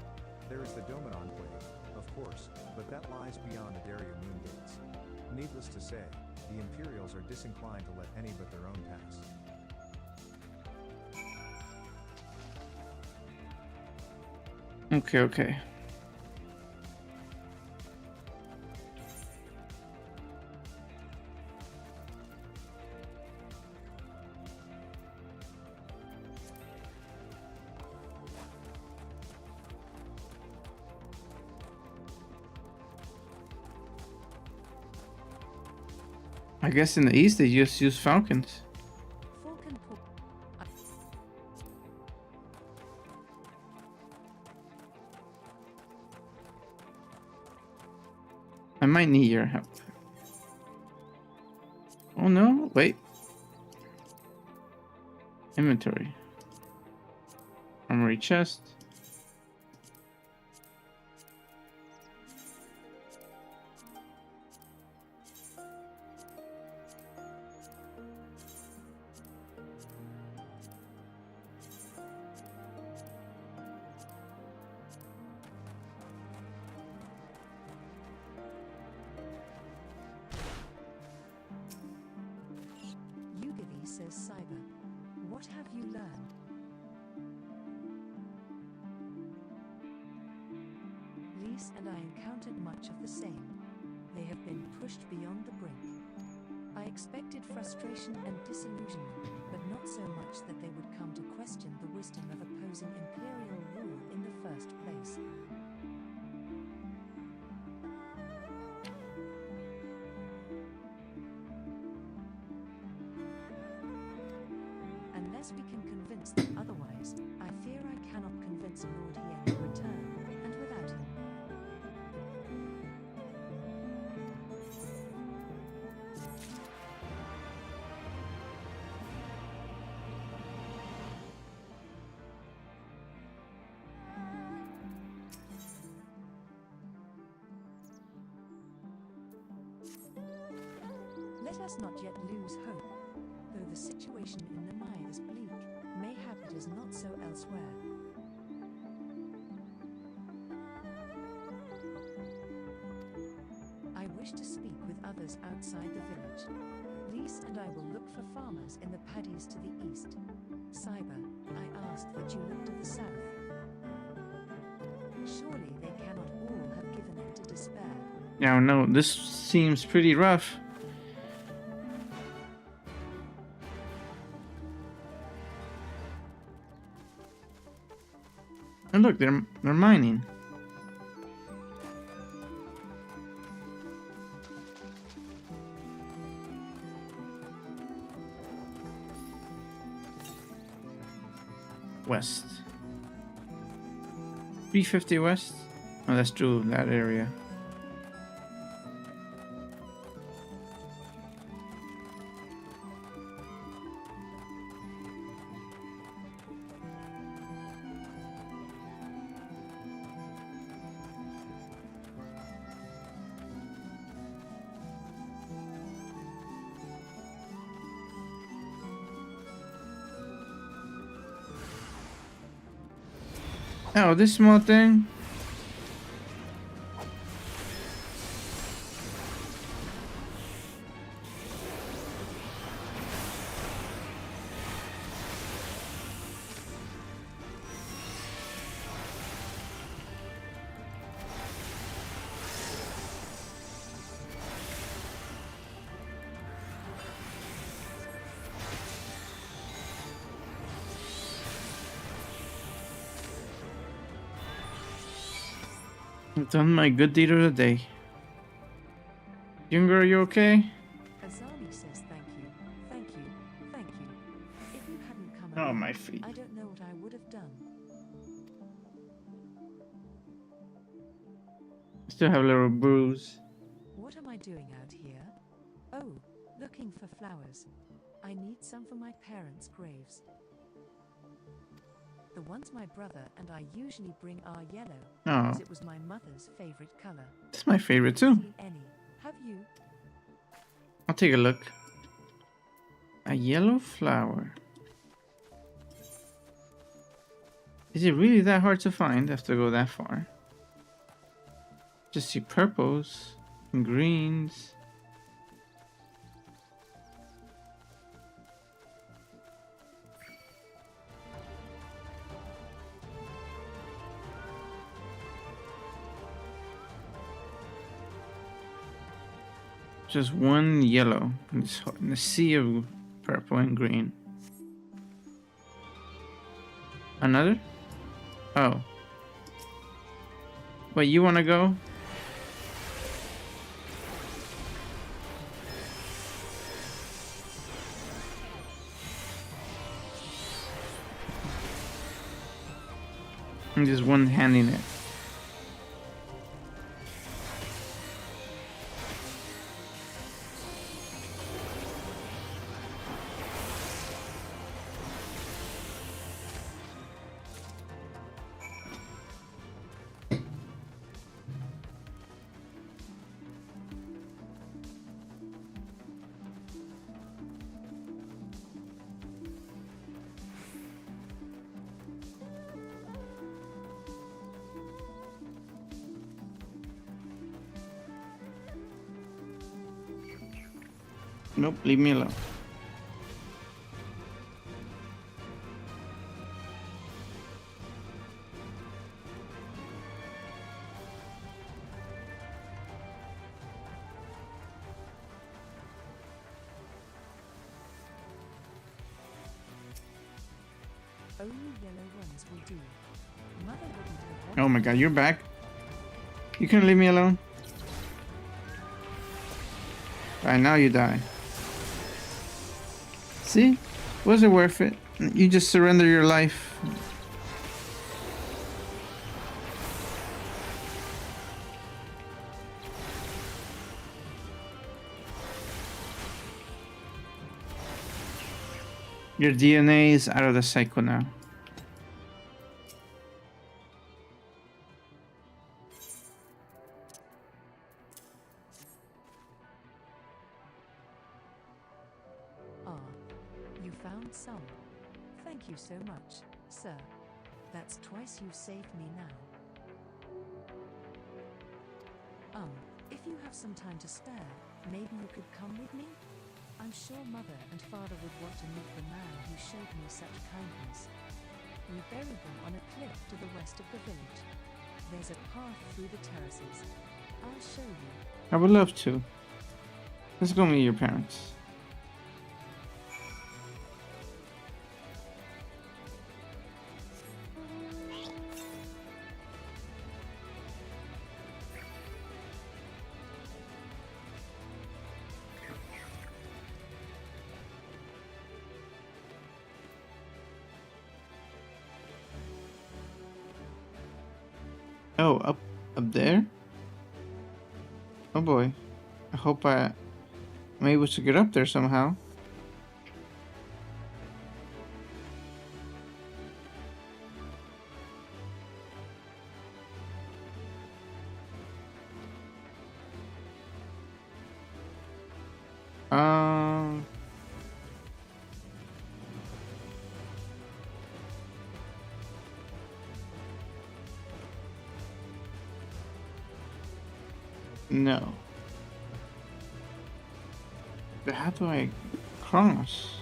There is the Doma enclave, of course, but that lies beyond the Daria moon gates. Needless to say, the Imperials are disinclined to let any but their own pass. Okay, okay. I guess in the east they just use falcons. Falcon Paw. I might need your help. Oh no, wait. Inventory. Armory chest. Yugavi says Cyber. What have you learned? Lise and I encountered much of the same. They have been pushed beyond the brink. I expected frustration and disillusionment, but not so much that they would come to question the wisdom of opposing imperial rule in the first place. Unless we can convince them otherwise, I fear I cannot convince Lord Hien to return, and without him. Let us not yet lose hope. Though the situation in the mine is bleak, mayhap it is not so elsewhere. I wish to speak with others outside the village. Lise and I will look for farmers in the paddies to the east. Cyber, I asked that you look to the south. Surely they cannot all have given in to despair. Now, no, this seems pretty rough. And look, they're mining. West. 350 west? Oh, that's true, that area. Oh, this small thing? I've done my good deed of the day. Younger, are you okay? Azami says thank you, thank you, thank you. If you hadn't come Oh, along, my feet. I don't know what I would have done. Still have a little bruise. What am I doing out here? Oh, looking for flowers. I need some for my parents' graves. The ones my brother and I usually bring are yellow, Oh, as it was my mother's favorite color. it's my favorite too. See any? Have you? I'll take a look. A yellow flower. Is it really that hard to find? I have to go that far. Just see purples and greens. Just one yellow in the sea of purple and green. Another? Oh. Wait, you wanna go? I'm just one-handing it. Nope, leave me alone. Only yellow ones will do. Mother wouldn't have wanted Oh my god, you're back. You couldn't leave me alone? Alright, now you die. See? Was it worth it? You just surrender your life. Your DNA is out of the cycle now. You found some. Thank you so much, sir. That's twice you've saved me now. If you have some time to spare, maybe you could come with me? I'm sure Mother and Father would want to meet the man who showed me such kindness. We buried them on a cliff to the west of the village. There's a path through the terraces. I'll show you. I would love to. Let's go meet your parents. Oh, up there? Oh boy. I hope I'm able to get up there somehow. No. But how do I cross?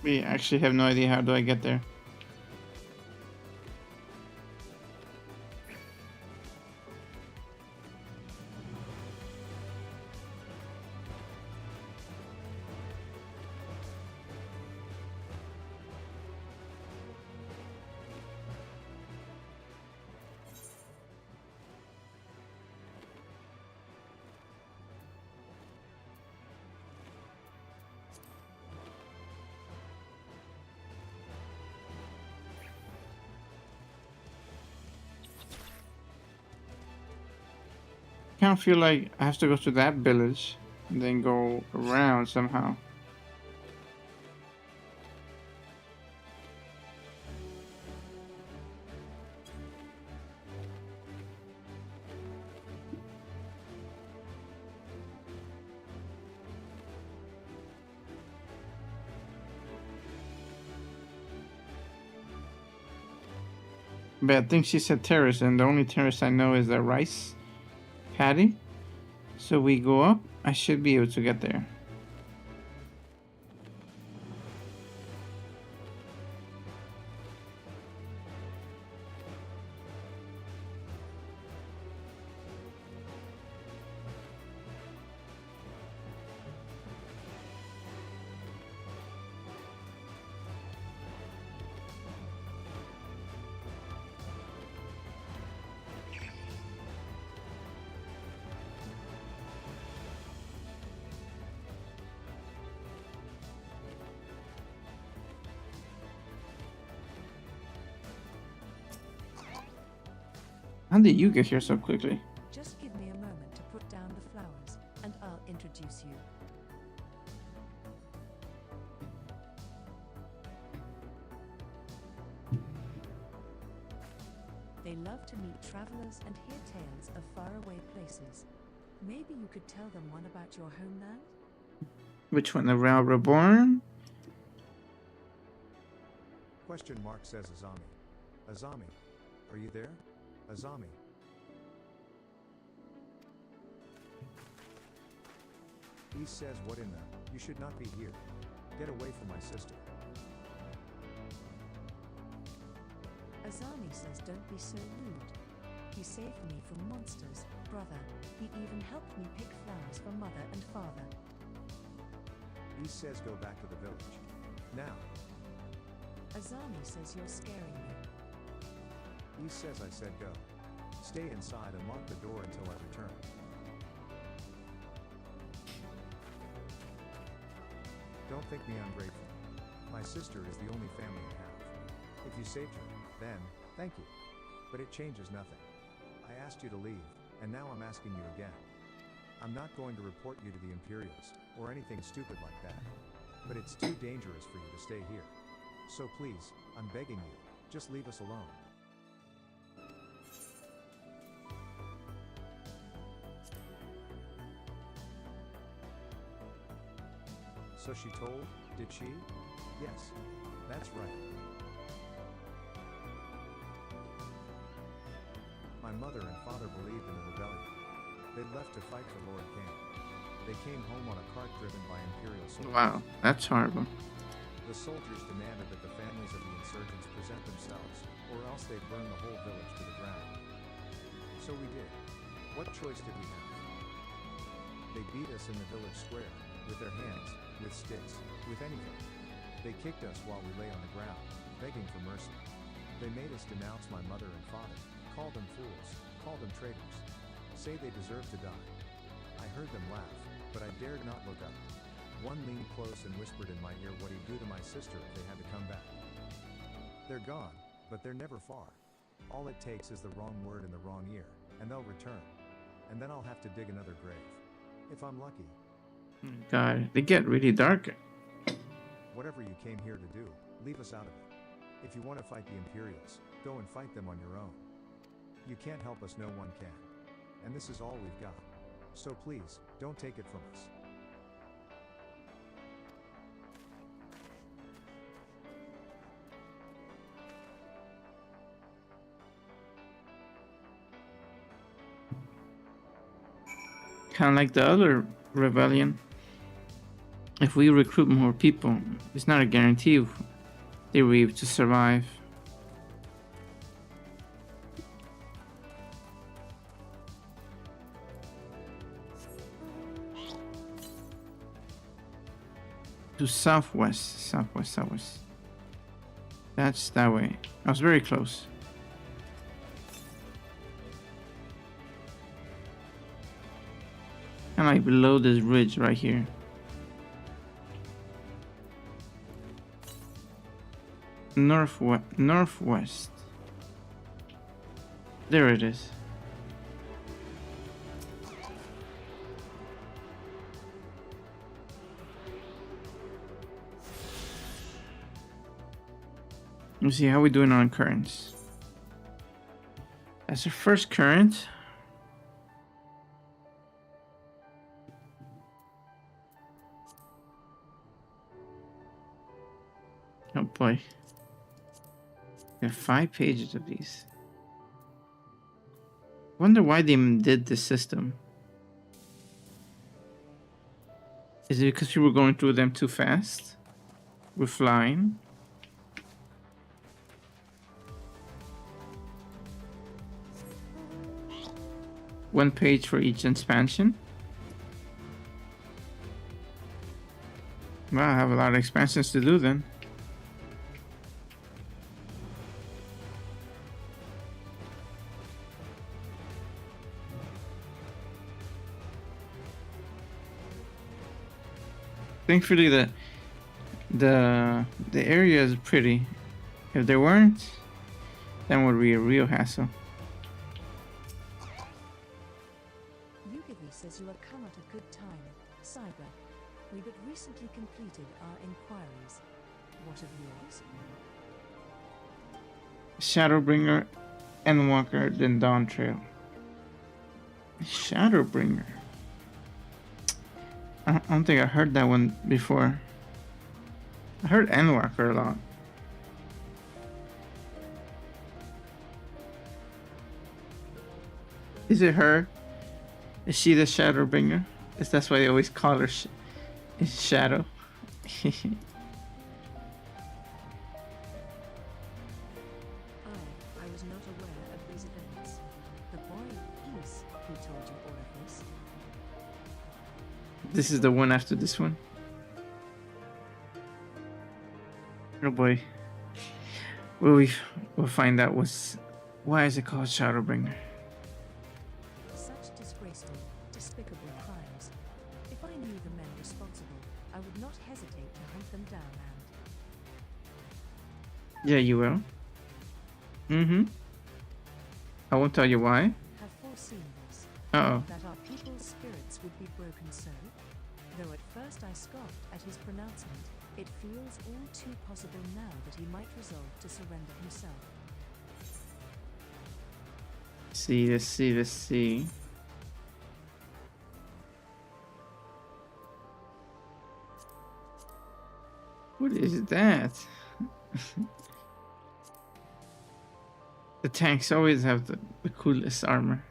We actually have no idea how do I get there. I kind of feel like I have to go to that village and then go around somehow. But I think she said terrace, and the only terrace I know is the rice paddy. So we go up. I should be able to get there. How did you get here so quickly? Just give me a moment to put down the flowers, and I'll introduce you. They love to meet travelers and hear tales of faraway places. Maybe you could tell them one about your homeland? Which one? The Realm Reborn? Question mark says Azami. Azami, are you there? Azami. He says, what in the? You should not be here. Get away from my sister. Azami says don't be so rude. He saved me from monsters, brother. He even helped me pick flowers for mother and father. He says go back to the village. Now. Azami says you're scaring me. He says I said go. Stay inside and lock the door until I return. Don't think me ungrateful. My sister is the only family I have. If you saved her, then, thank you. But it changes nothing. I asked you to leave, and now I'm asking you again. I'm not going to report you to the Imperials, or anything stupid like that. But it's too dangerous for you to stay here. So please, I'm begging you, just leave us alone. So she told, did she? Yes, that's right. My mother and father believed in the rebellion. They left to fight for Lord King. They came home on a cart driven by Imperial soldiers. Wow, that's horrible. The soldiers demanded that the families of the insurgents present themselves, or else they'd burn the whole village to the ground. So we did. What choice did we have? They beat us in the village square, with their hands, with sticks, with anything. They kicked us while we lay on the ground, begging for mercy. They made us denounce my mother and father, call them fools, call them traitors, say they deserve to die. I heard them laugh, but I dared not look up. One leaned close and whispered in my ear what he'd do to my sister if they had to come back. They're gone, but they're never far. All it takes is the wrong word in the wrong ear, and they'll return. And then I'll have to dig another grave. If I'm lucky. God, they get really dark. Whatever you came here to do, leave us out of it. If you want to fight the Imperials, go and fight them on your own. You can't help us, no one can. And this is all we've got. So please, don't take it from us. Kind of like the other rebellion. if we recruit more people, it's not a guarantee they will be able to survive. To southwest. That's that way. I was very close. And like below this ridge right here. Northwest. There it is. Let's see how we doing on currents. That's our first current. Oh boy. We have 5 pages of these. Wonder why they did this system. Is it because you were going through them too fast? We're flying. One page for each expansion. Well, I have a lot of expansions to do then. Thankfully, the area is pretty. If there weren't, then it would be a real hassle. Yugavi says you are come at a good time, Cyber. We but recently completed our inquiries. What of yours? Shadowbringer, Endwalker, then Dawn Trail. Shadowbringer. I don't think I heard that one before. I heard Endwalker a lot. Is it her? Is she the Shadowbringer? Is that's why they always call her Shadow? I was not aware of these events. The boy is who told you all of this. This is the one after this one. Oh boy. We'll find out why is it called Shadowbringer. Such disgraceful, despicable crimes. If I knew the men responsible, I would not hesitate to hunt them down and... Yeah, you will. I won't tell you why. have foreseen this. Uh-oh. That our people's spirits would be broken so. Though at first I scoffed at his pronouncement, it feels all too possible now that he might resolve to surrender himself. Let's see. What is that? The tanks always have the coolest armor.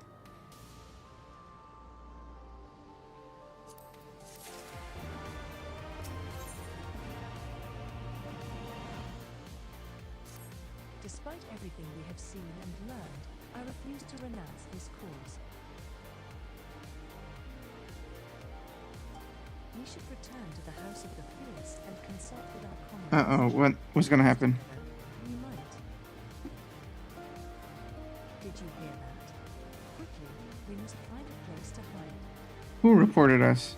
Despite everything we have seen and learned, I refuse to renounce this cause. We should return to the House of the Fierce and consult with our comrades. What's gonna happen? We might. Did you hear that? Quickly, we must find a place to hide. Who reported us?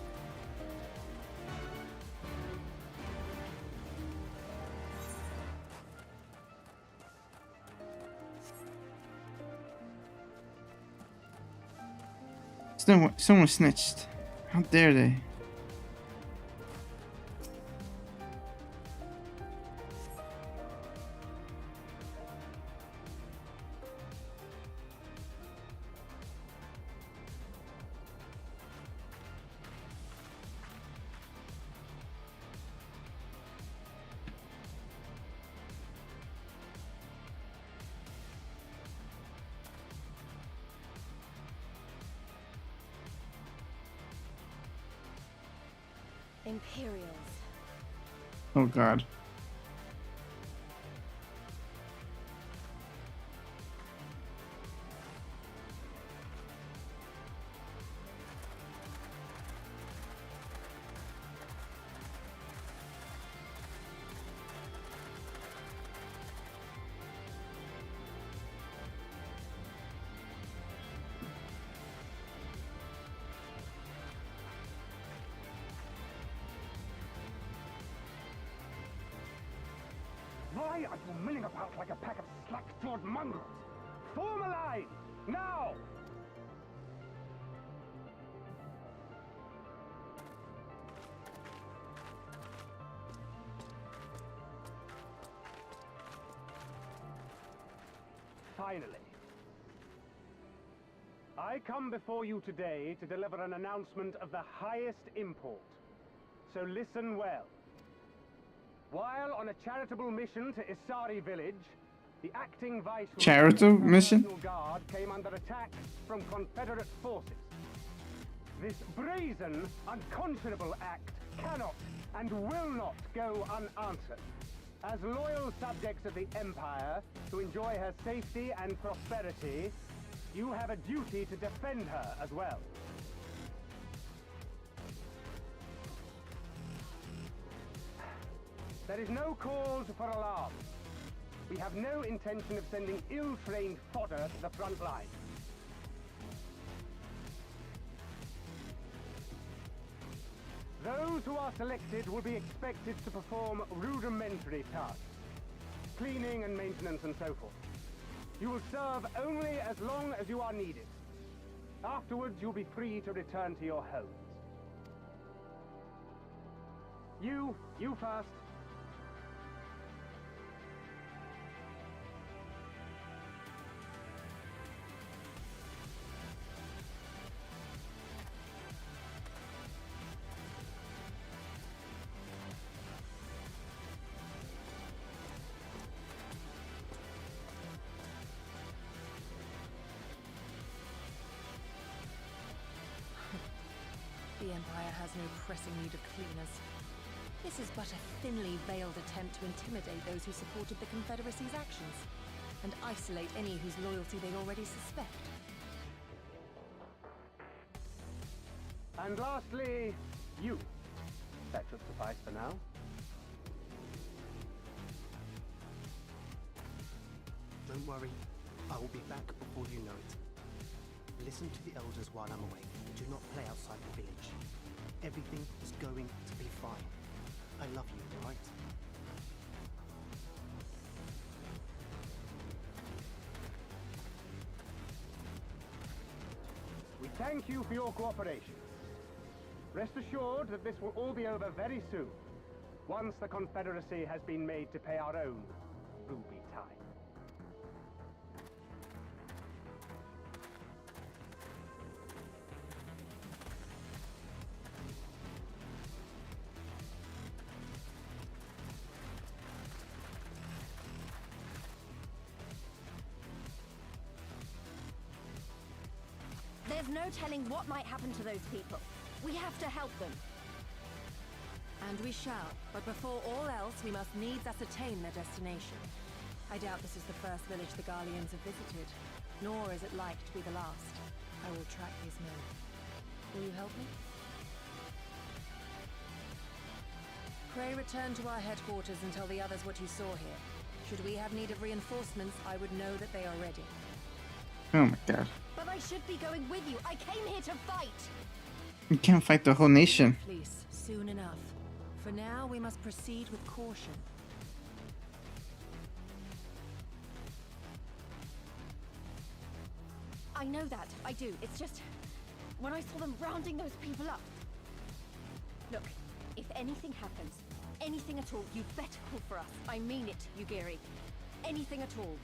Someone snitched. How dare they? Imperials. Oh god. Why are you milling about like a pack of slack-jawed mongrels? Form a line! Now! Finally. I come before you today to deliver an announcement of the highest import. So listen well. While on a charitable mission to Isari village, the acting viceroy Charitable mission? National Guard came under attack from Confederate forces. This brazen, unconscionable act cannot and will not go unanswered. As loyal subjects of the Empire who enjoy her safety and prosperity, you have a duty to defend her as well. There is no cause for alarm. We have no intention of sending ill-trained fodder to the front line. Those who are selected will be expected to perform rudimentary tasks, cleaning and maintenance and so forth. You will serve only as long as you are needed. Afterwards, you'll be free to return to your homes. You first. The Empire has no pressing need of cleaners. This is but a thinly veiled attempt to intimidate those who supported the Confederacy's actions, and isolate any whose loyalty they already suspect. And lastly, you. That should suffice for now. Don't worry, I will be back before you know it. Listen to the elders while I'm away. Do not play outside the village. Everything is going to be fine. I love you, all right? We thank you for your cooperation. Rest assured that this will all be over very soon, once the Confederacy has been made to pay our own ruby tithe. There's no telling what might happen to those people. We have to help them. And we shall, but before all else, we must needs ascertain their destination. I doubt this is the first village the Garleans have visited, nor is it like to be the last. I will track these men. Will you help me? Pray return to our headquarters and tell the others what you saw here. Should we have need of reinforcements, I would know that they are ready. Oh my god. But I should be going with you. I came here to fight. You can't fight the whole nation. Please, soon enough. For now, we must proceed with caution. I know that. I do. It's just... when I saw them rounding those people up... Look, if anything happens, anything at all, you'd better call for us. I mean it, Yugiri. Anything at all.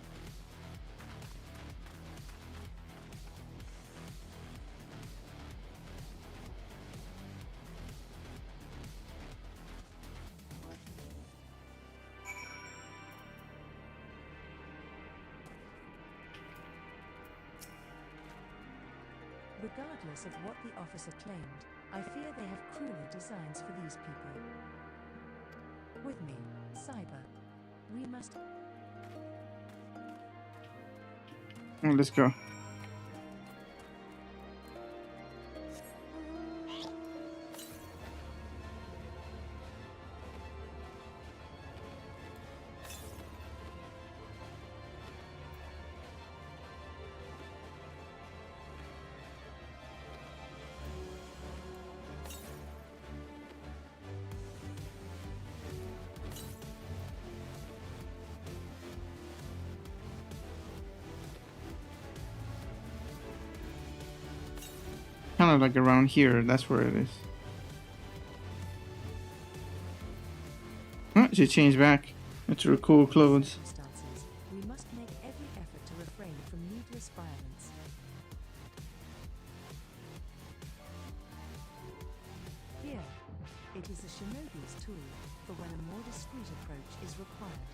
Regardless of what the officer claimed, I fear they have crueler designs for these these people. With me, Cyber. We must... Oh, let's go. Kind of like around here, that's where it is. Oh, she changed back. That's her cool clothes. Circumstances, we must make every effort to refrain from needless violence. Here, it is a shinobi's tool for when a more discreet approach is required.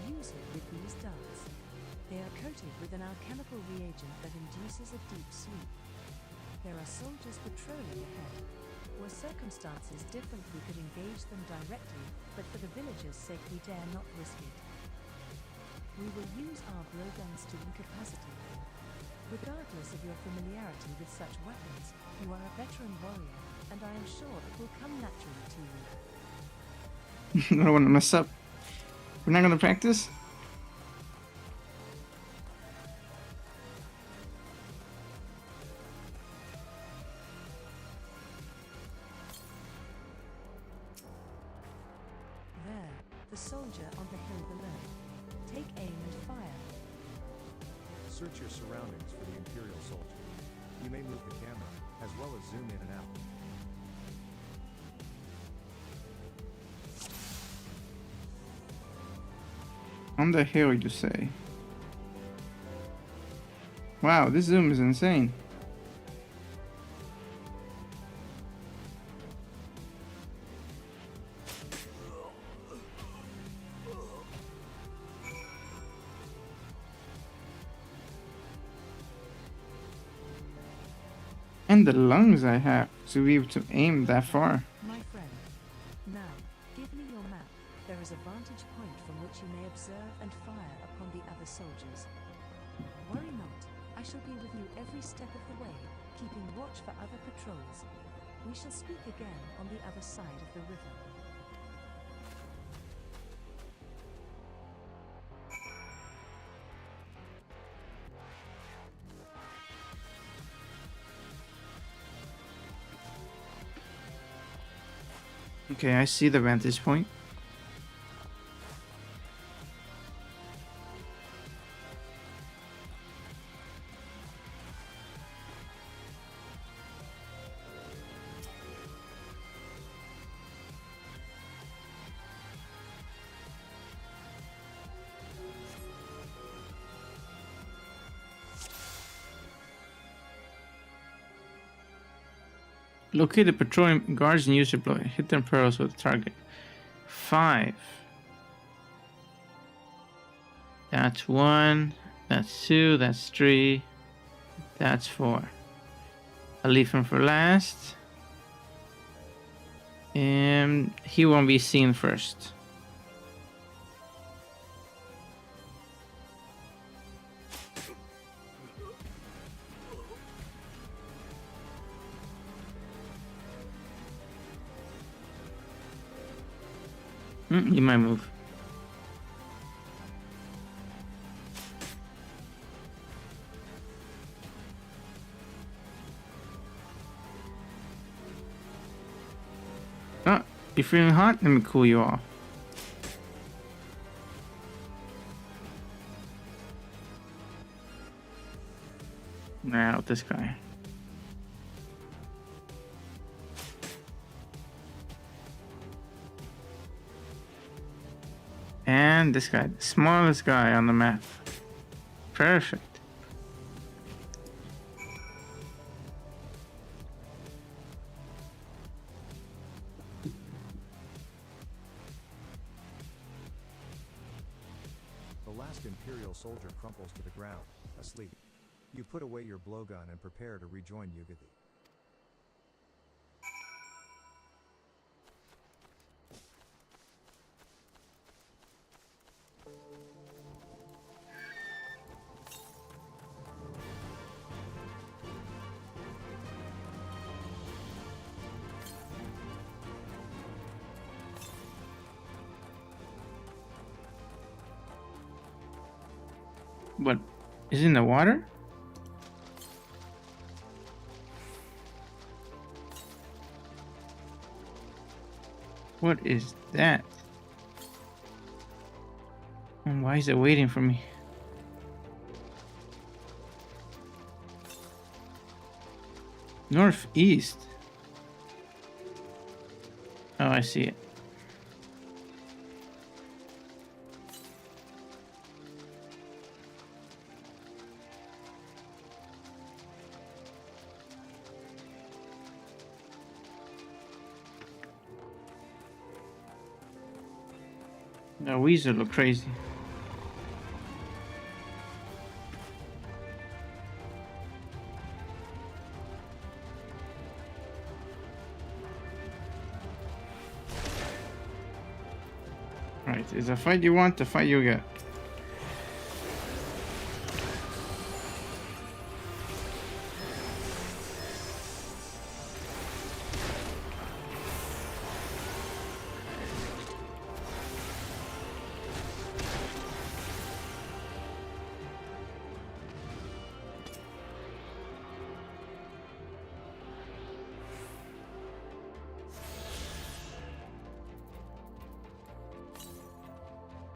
Use it with these darts. They are coated with an alchemical reagent that induces a deep sleep. There are soldiers patrolling ahead. Were circumstances different, we could engage them directly, but for the villagers' sake we dare not risk it. We will use our blowguns to incapacitate them. Regardless of your familiarity with such weapons, you are a veteran warrior, and I am sure it will come naturally to you. I don't want to mess up. We're not going to practice? The soldier on the hill below. Take aim and fire. Search your surroundings for the Imperial soldier. You may move the camera, as well as zoom in and out. On the hill, you say? Wow, this zoom is insane. And the lungs I have to be able to aim that far. My friend, now, give me your map. There is a vantage point from which you may observe and fire upon the other soldiers. Worry not, I shall be with you every step of the way, keeping watch for other patrols. We shall speak again on the other side of the river. Okay, I see the vantage point. Locate the patrolling guards and use your blow. Hit their pearls with the target. 5. That's 1. That's 2. That's 3. That's 4. I'll leave him for last. And he won't be seen first. You might move. Oh, you're feeling hot? Let me cool you off. Now this guy. And this guy, the smallest guy on the map. Perfect. The last Imperial soldier crumples to the ground, asleep. You put away your blowgun and prepare to rejoin Yugadi. What is in the water? What is that? And why is it waiting for me? Northeast. Oh, I see it. The weasel look crazy. Right, is a fight you want, the fight you get.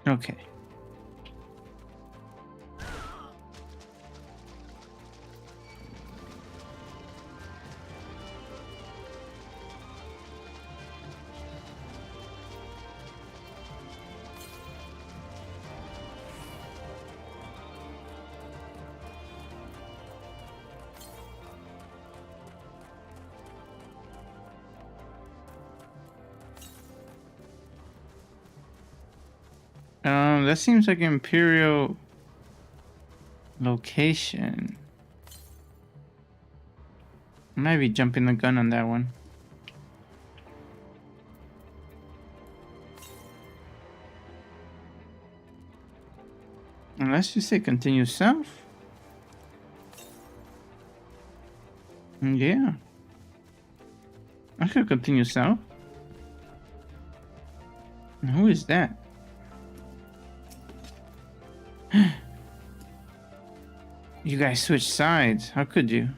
Okay. That seems like imperial location. I might be jumping the gun on that one. Unless you say continue south. Yeah. I could continue south. And who is that? You guys switched sides. How could you?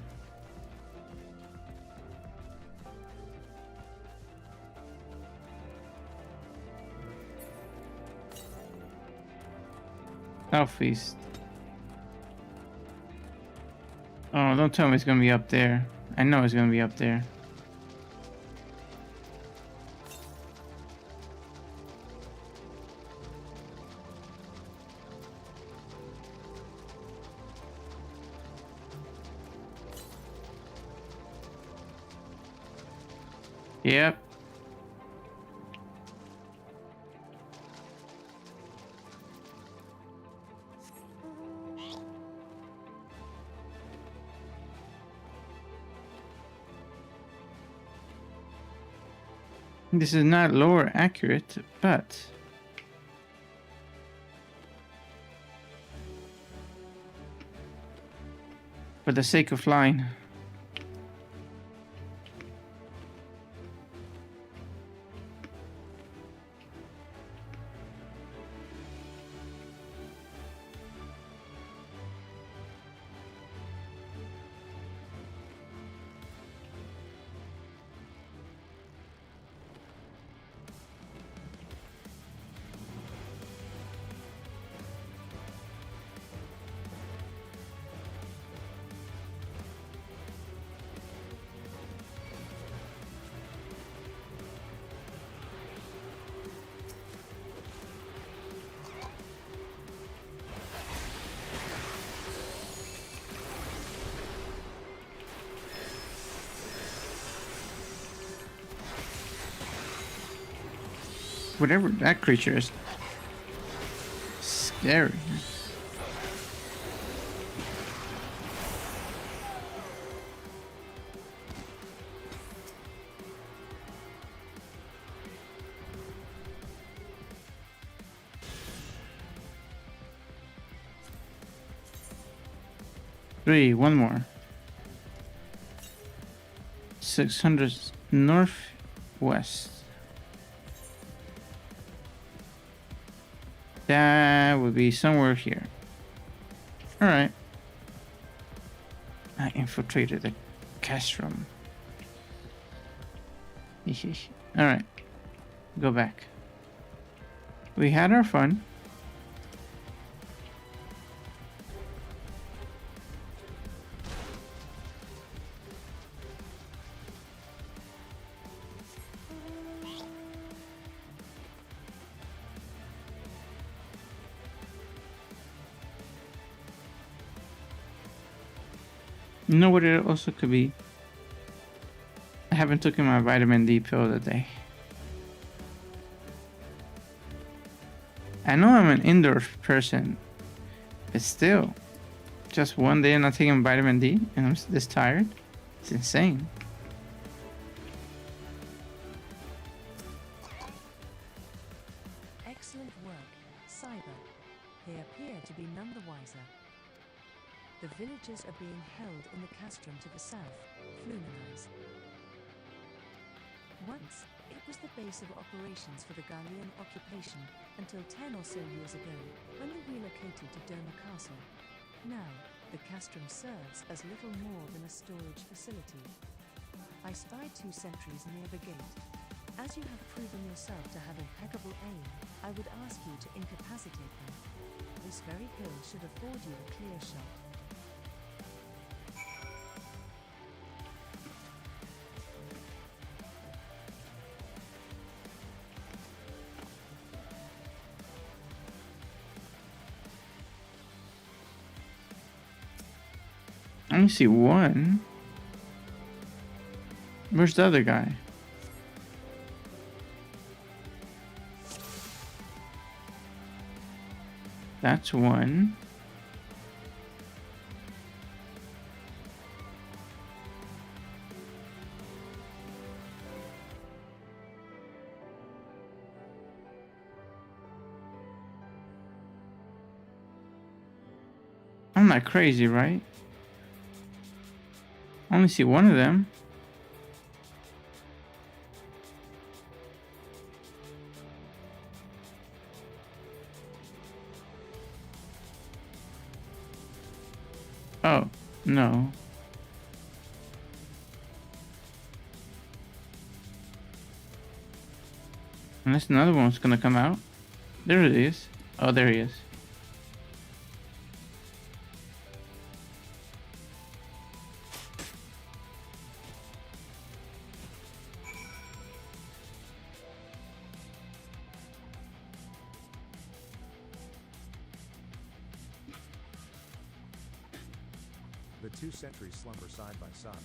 Southeast. Oh, don't tell me it's gonna be up there. I know it's gonna be up there. Yep. This is not lore accurate, but for the sake of flying. Whatever that creature is. Scary. One more. 600 northwest. That would be somewhere here. Alright. I infiltrated the castrum. Alright. Go back. We had our fun. You know what it also could be? I haven't taken my vitamin D pill today. I know I'm an indoor person, but still, just one day I'm not taking vitamin D and I'm this tired. It's insane. Excellent work, Cyber. They appear to be none the wiser. The villagers are being held in the castrum to the south, Fluminense. Once, it was the base of operations for the Gallian occupation until 10 or so years ago, when they relocated to Doma Castle. Now, the castrum serves as little more than a storage facility. I spied 2 sentries near the gate. As you have proven yourself to have impeccable aim, I would ask you to incapacitate them. This very hill should afford you a clear shot. I only see one. Where's the other guy? That's one. I'm not crazy, right? I only see one of them. Oh, no. Unless another one's gonna come out. There it is. Oh, there he is. The 2 sentries slumber side by side.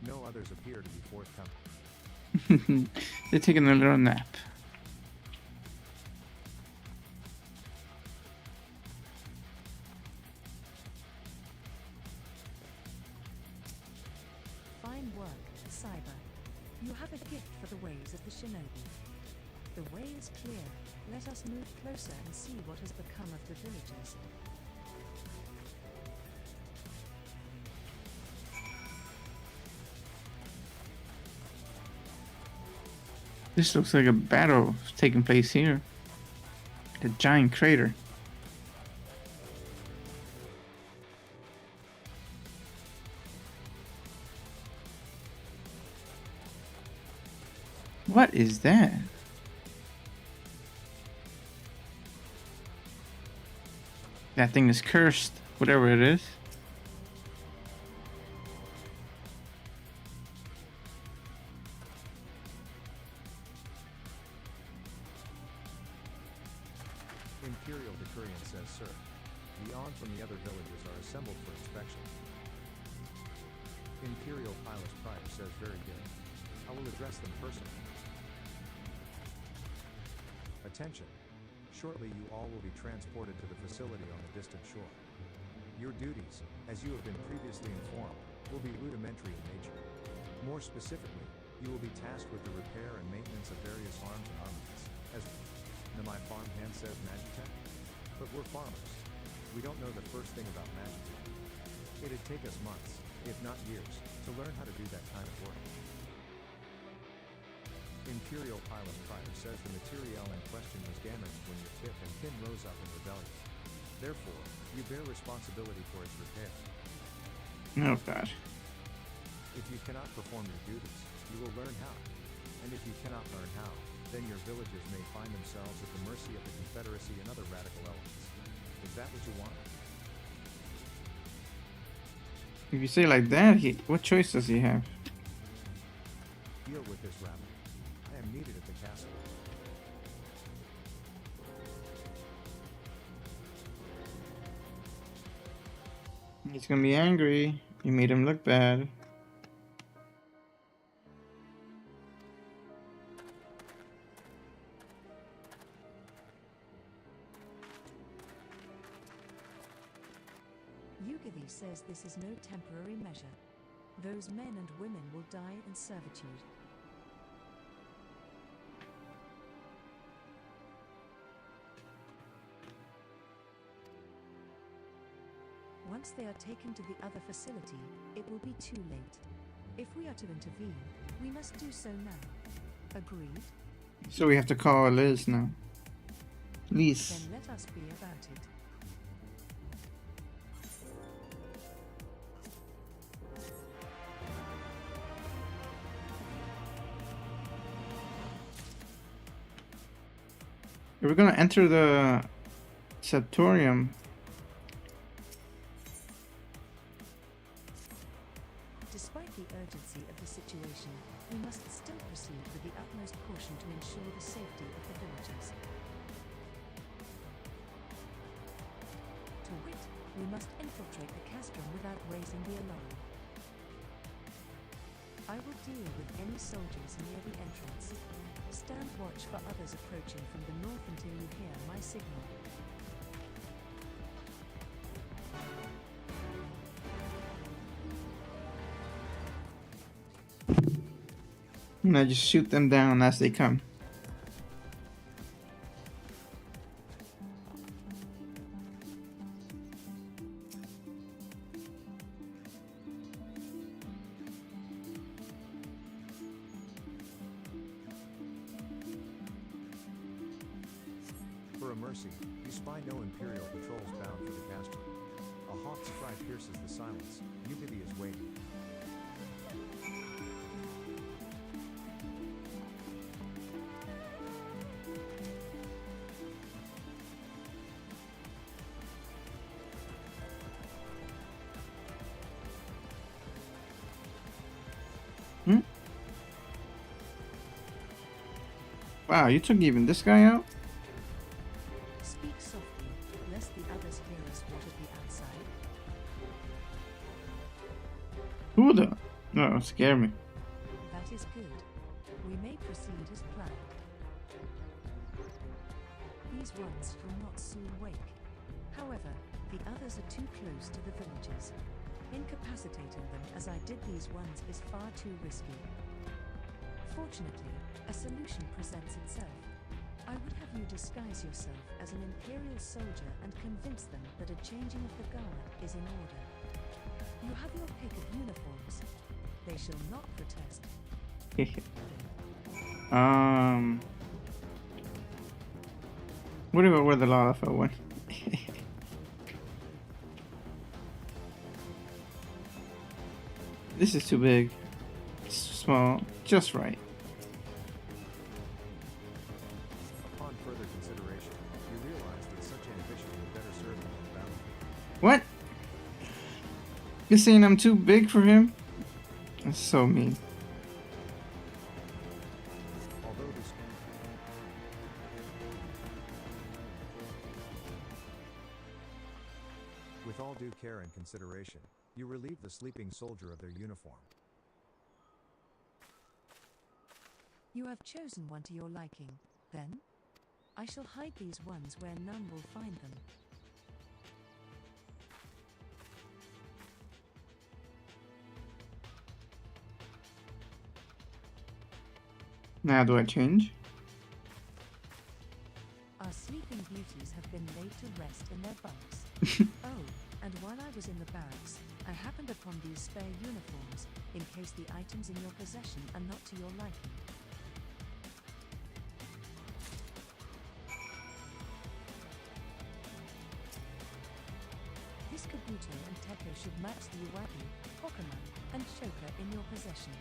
No others appear to be forthcoming. They're taking a little nap. Fine work, Cyber. You have a gift for the ways of the shinobi. The way is clear. Let us move closer and see what has become of the villagers. This looks like a battle taking place here. A giant crater. What is that? That thing is cursed, whatever it is. Imperial Decurion says, sir, the on from the other villages are assembled for inspection. Imperial Pilot Prior says, very good. I will address them personally. Attention. Shortly you all will be transported to the facility on the distant shore. Your duties, as you have been previously informed, will be rudimentary in nature. More specifically, you will be tasked with the repair and maintenance of various arms and armaments, as now my farmhand says Magitech, but we're farmers. We don't know the first thing about Magitech. It'd take us months, if not years, to learn how to do that kind of work. Imperial Pilot Prior says the materiel in question was damaged when your tip and pin rose up in rebellion. Therefore, you bear responsibility for its repair. Oh god. If you cannot perform your duties, you will learn how. And if you cannot learn how, then your villages may find themselves at the mercy of the Confederacy and other radical elements. Is that what you want? If you say it like that, what choice does he have? Deal with this rabble. I am needed at the castle. He's gonna be angry. You made him look bad. Yugavi says this is no temporary measure. Those men and women will die in servitude. Once they are taken to the other facility, it will be too late. If we are to intervene, we must do so now. Agreed? So we have to call Liz now. Liz. Then let us be about it. We're gonna enter the Septorium. Despite the urgency of the situation, we must still proceed with the utmost caution to ensure the safety of the villagers. To wit, we must infiltrate the castrum without raising the alarm. I will deal with any soldiers near the entrance. Stand watch for others approaching from the north until you hear my signal. And I just shoot them down as they come. For a mercy, you spy no imperial patrols bound for the castrum. A hawk's cry pierces the silence. Yugavi is waiting. Wow, you took even this guy out? Speak softly, lest the others hear us what at the outside. Who the? No, scare me. That is good. We may proceed as planned. These ones shall not soon wake. However, the others are too close to the villagers. Incapacitating them as I did these ones is far too risky. Fortunately, a solution presents itself. I would have you disguise yourself as an imperial soldier and convince them that a changing of the guard is in order. You have your pick of uniforms. They shall not protest. What about where the Lalafell one? This is too big. It's small, just right. Upon further consideration, you realize that such ambition would better serve you on the battlefield. What? You're saying I'm too big for him? That's so mean. Although this with all due care and consideration, you relieve the sleeping soldier of their uniform. You have chosen one to your liking, then? I shall hide these ones where none will find them. Now do I change? Our sleeping beauties have been laid to rest in their bunks. Oh, and while I was in the barracks, I happened upon these spare uniforms, in case the items in your possession are not to your liking. Kabuto and Teko should match the Iwagi, Pokemon, and Shoka in your possession.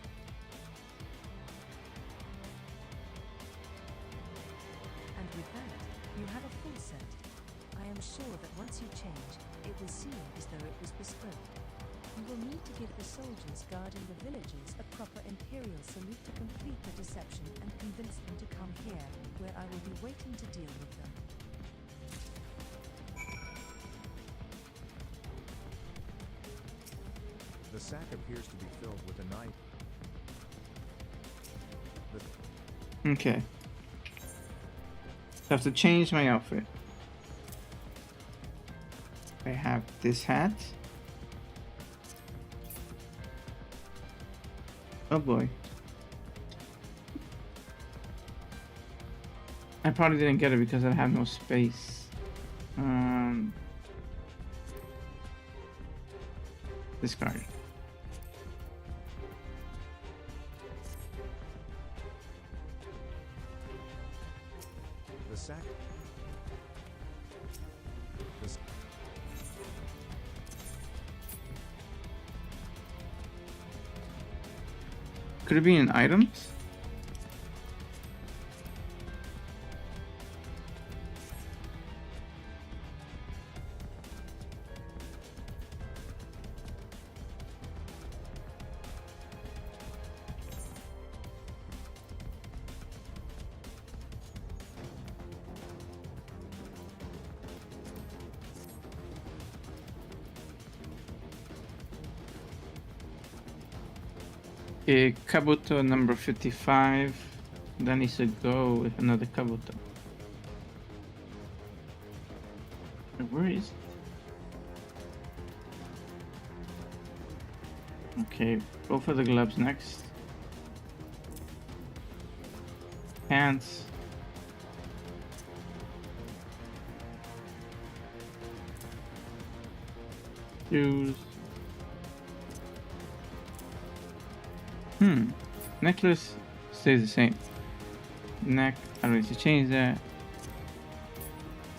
And with that, you have a full set. I am sure that once you change, it will seem as though it was bespoke. You will need to give the soldiers guarding the villages a proper imperial salute to complete the deception and convince them to come here, where I will be waiting to deal with them. The sack appears to be filled with a knife. Okay. I have to change my outfit. I have this hat. Oh boy. I probably didn't get it because I have no space. Discard. The sack. Could it be in items? Kabuto number 55. That needs to go with another Kabuto. Where is it? Okay, go for the gloves next. Pants. Shoes. Necklace stays the same. Neck, I don't need to change that.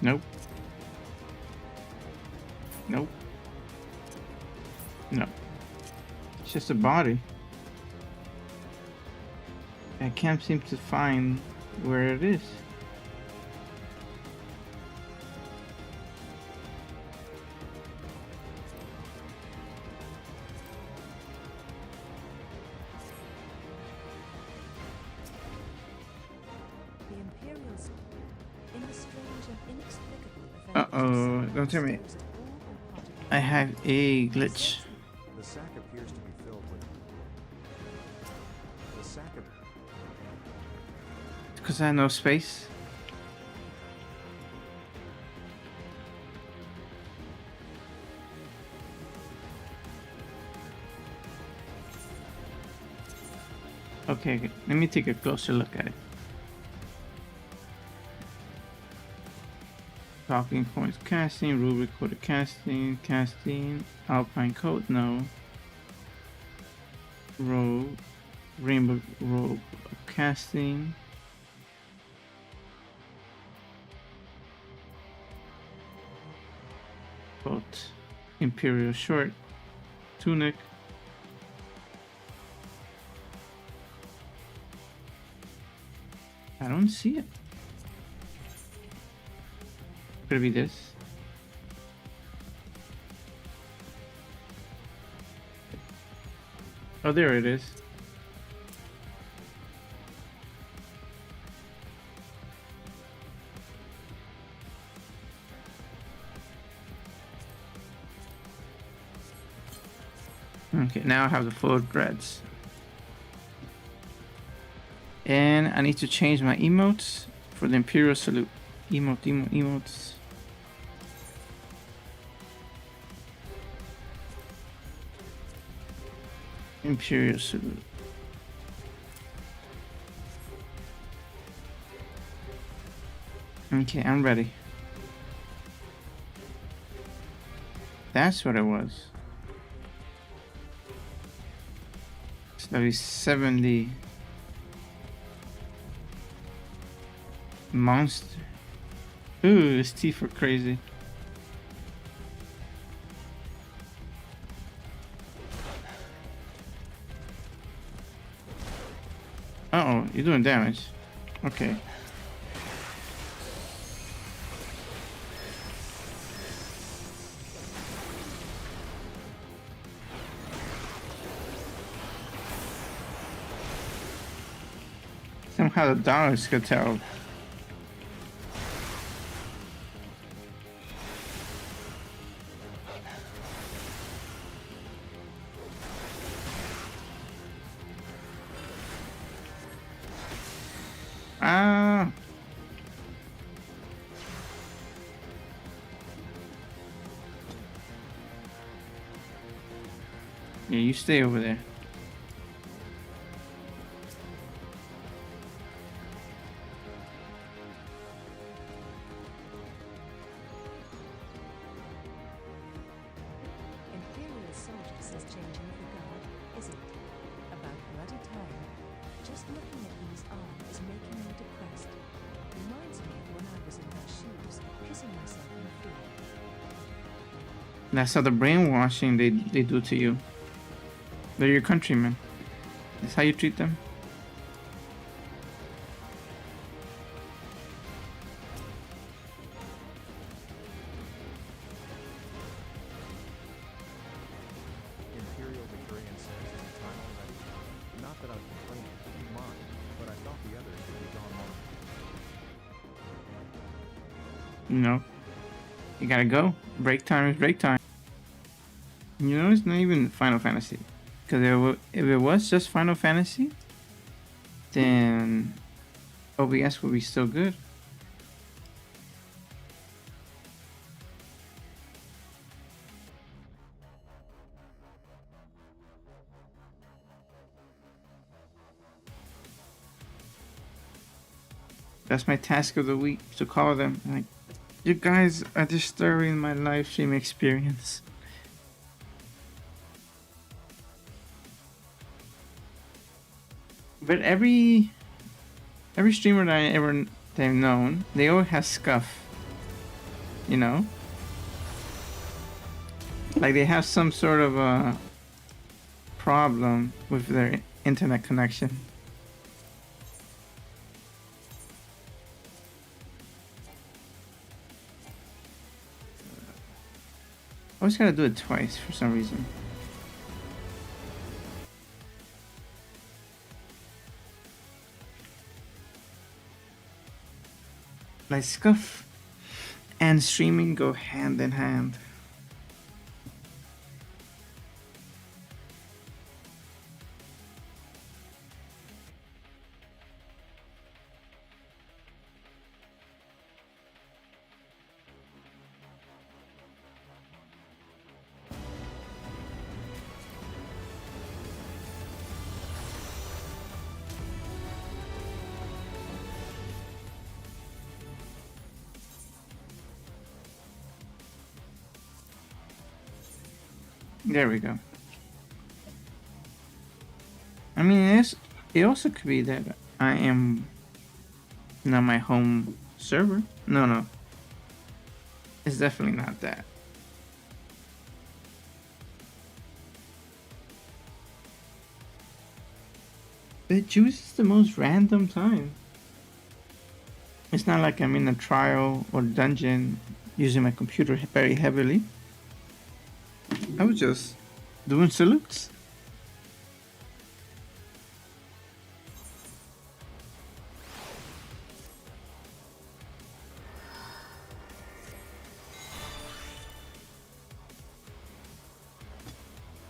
Nope. Nope. No. It's just a body. I can't seem to find where it is. Uh-oh, don't tell me. I have a glitch. The sack appears to be filled with. The sack. Because I have no space. Okay, let me take a closer look at it. Talking points, casting, rule recorder, casting, alpine coat, no. Robe, rainbow robe, casting. Coat, imperial short, tunic. I don't see it. Could it be this? Oh, there it is. Okay, now I have the full dreads. And I need to change my emotes for the Imperial Salute. Emotes. Imperial Salute. Okay, I'm ready. That's what it was. It's maybe 70. Monster. Ooh, his teeth are crazy. you're doing damage. Okay. Somehow the dogs could tell. Ah. Yeah, you stay over there. Imperial soldier says changing of the guard, is it? About bloody time. Just looking at these arms is making me depressed. Reminds me of when I was in her shoes, kissing myself in fear. That's how the brainwashing they do to you. They're your countrymen. That's how you treat them. Imperial Victorian says is the time already. Not that I'm complaining, keep mine, but I thought the others would be gone long. You know, you gotta go. Break time is break time. You know, it's not even Final Fantasy. Because if it was just Final Fantasy, then OBS would be still good. That's my task of the week, to call them. Like, you guys are disturbing my live stream experience. But every streamer that they've known, they all have scuff. You know? Like they have some sort of a problem with their internet connection. I always gotta do it twice for some reason. Like scuff and streaming go hand in hand. There we go. I mean, it also could be that I am not my home server. No. It's definitely not that. It chooses the most random time. It's not like I'm in a trial or dungeon using my computer very heavily. I was just doing salutes.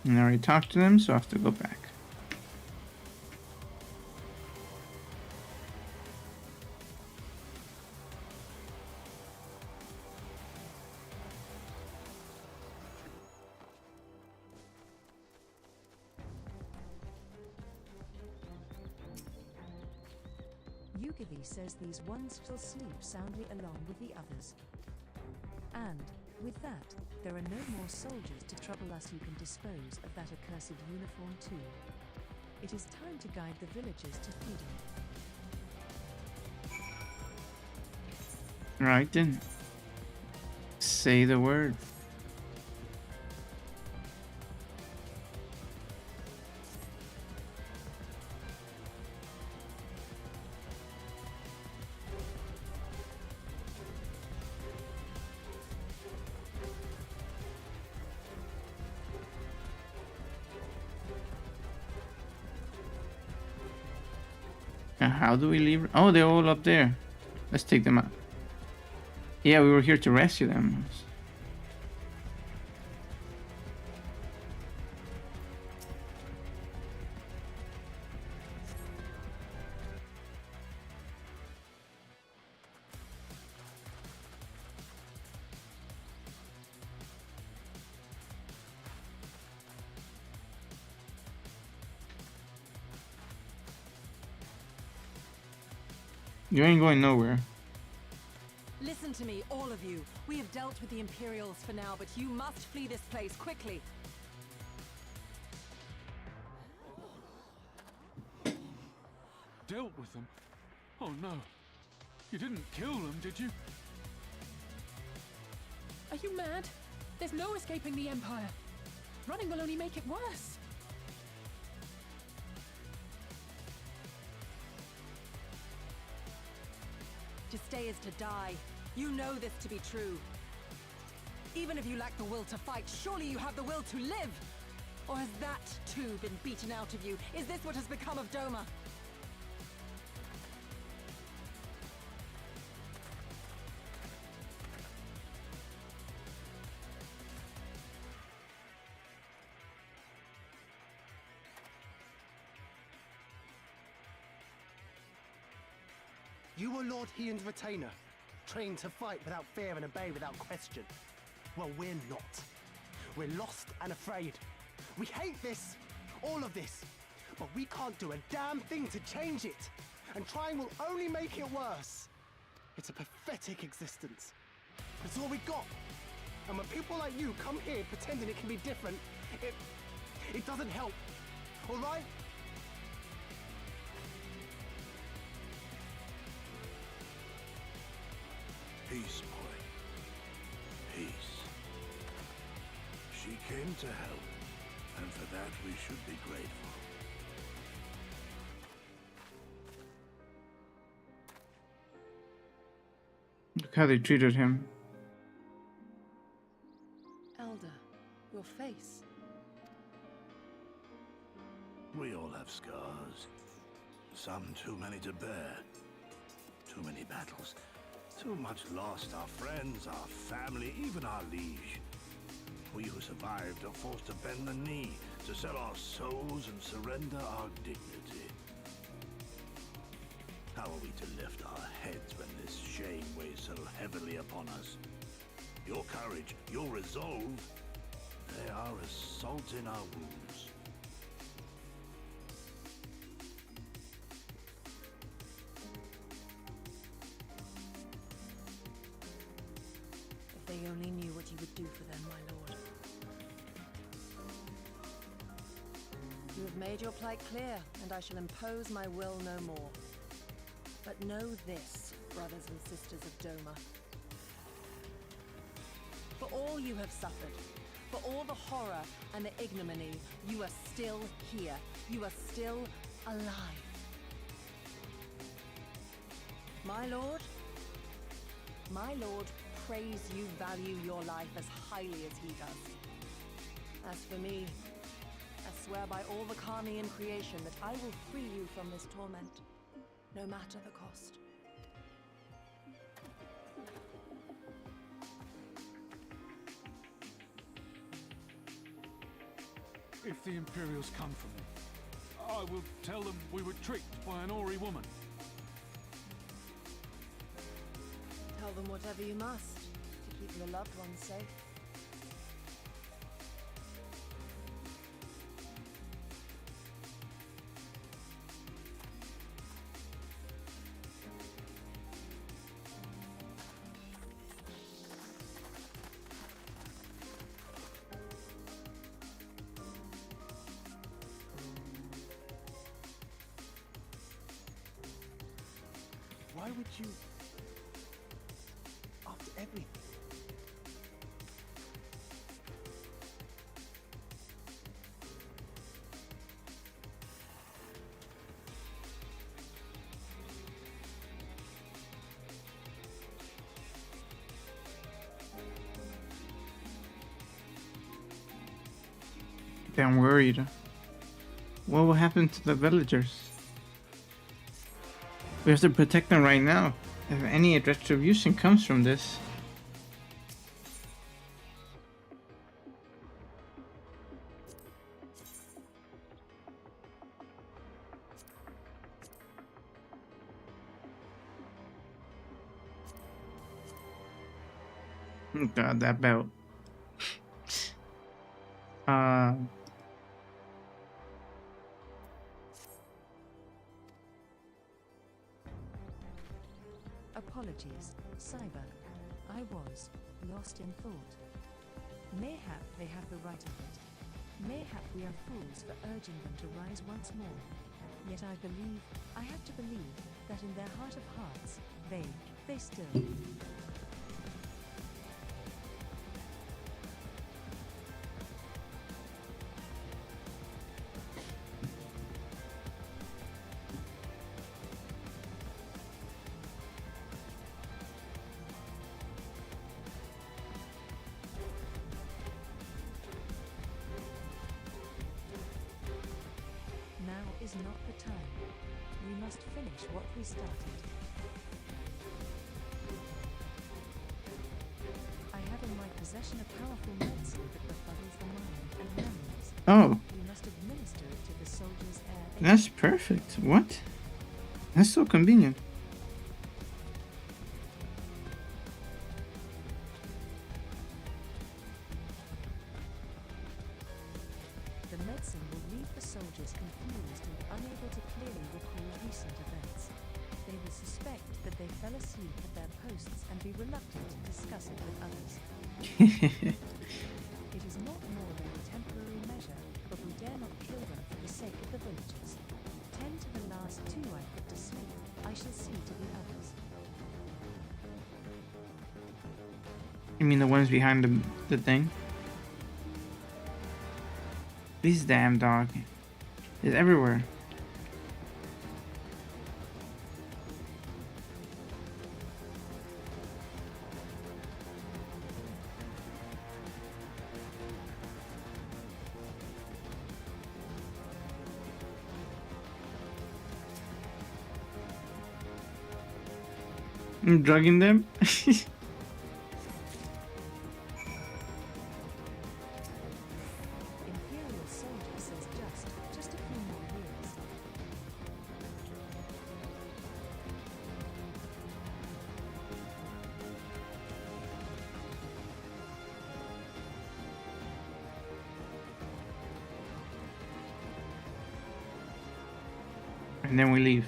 And I already talked to them, so I have to go back. Yugivi says these ones shall sleep soundly along with the others. And, with that, there are no more soldiers to trouble us who can dispose of that accursed uniform too. It is time to guide the villagers to freedom. Right then. Say the word. How do we leave? Oh, they're all up there. Let's take them out. Yeah, we were here to rescue them. You ain't going nowhere. Listen to me, all of you. We have dealt with the Imperials for now, but you must flee this place quickly. Dealt with them? Oh no. You didn't kill them, did you? Are you mad? There's no escaping the Empire. Running will only make it worse. To stay is to die. You know this to be true. Even if you lack the will to fight, surely you have the will to live! Or has that, too, been beaten out of you? Is this what has become of Doma? You were Lord Hien's retainer, trained to fight without fear and obey without question. Well, we're not. We're lost and afraid. We hate this, all of this, but we can't do a damn thing to change it. And trying will only make it worse. It's a pathetic existence. It's all we got. And when people like you come here pretending it can be different, it doesn't help. All right? Peace, boy. Peace. She came to help, and for that we should be grateful. Look how they treated him. Elder, your face. We all have scars. Some too many to bear. Too many battles. Too much lost, our friends, our family, even our liege. We who survived are forced to bend the knee, to sell our souls and surrender our dignity. How are we to lift our heads when this shame weighs so heavily upon us? Your courage, your resolve, they are as salt in our wounds. If they only knew what you would do for them, my lord. You have made your plight clear, and I shall impose my will no more. But know this, brothers and sisters of Doma. For all you have suffered, for all the horror and the ignominy, you are still here. You are still alive. My lord prays you value your life as highly as he does. As for me, I swear by all the Kami in creation that I will free you from this torment, no matter the cost. If the Imperials come for me, I will tell them we were tricked by an Ori woman. Tell them whatever you must to keep your loved ones safe. Why would you... after everything? I'm worried. What will happen to the villagers? We have to protect them right now. If any retribution comes from this. Oh God, that belt. Apologies, Cyber. I was lost in thought. Mayhap they have the right of it. Mayhap we are fools for urging them to rise once more. Yet I have to believe, that in their heart of hearts, they still. Now is not the time. We must finish what we started. I have in my possession a powerful medicine that befuddles the mind and memories. Oh. We must administer it to the soldiers' air. That's perfect. What? That's so convenient. The medicine will leave the soldiers confused and unable to clearly recall recent events. They will suspect that they fell asleep at their posts and be reluctant to discuss it with others. It is not more than a temporary measure, but we dare not kill them for the sake of the villagers. 10 to the last 2 I put to sleep. I shall see to the others. You mean the ones behind the thing? This damn dog is everywhere. I'm drugging them. Imperial soldier says just a few more years. And then we leave.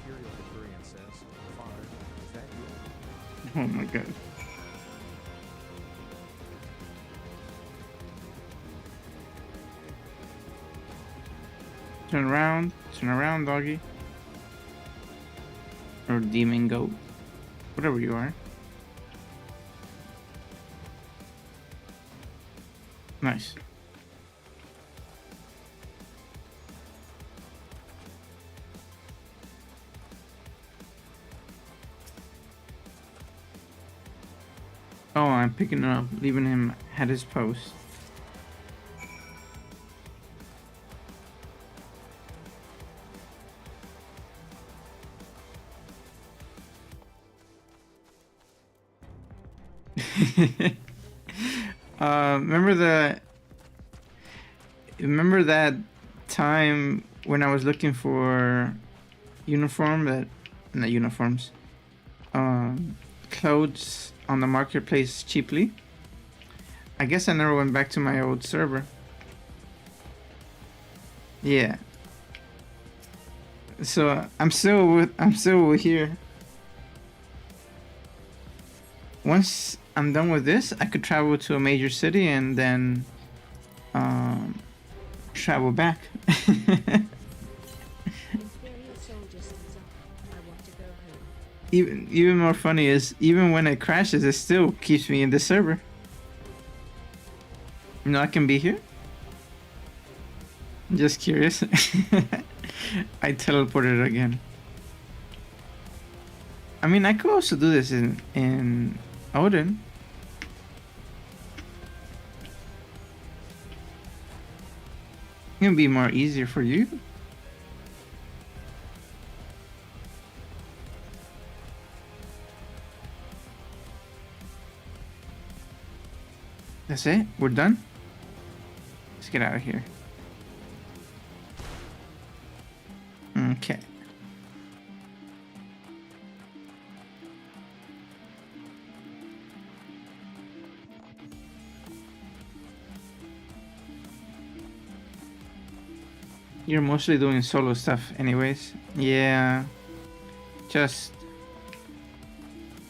Imperial Decurion says, Father, is that you? Oh my God. Turn around, doggy. Or demon goat. Whatever you are. Nice. Oh, I'm picking it up, leaving him at his post. Remember that time when I was looking for clothes on the marketplace cheaply? I guess I never went back to my old server. Yeah. So I'm still here. Once I'm done with this, I could travel to a major city and then travel back. Even more funny is, even when it crashes, it still keeps me in the server. You know, I can be here. Just curious. I teleported again. I mean, I could also do this in Odin. It can be more easier for you. That's it? We're done? Let's get out of here. Okay. You're mostly doing solo stuff anyways. Yeah. Just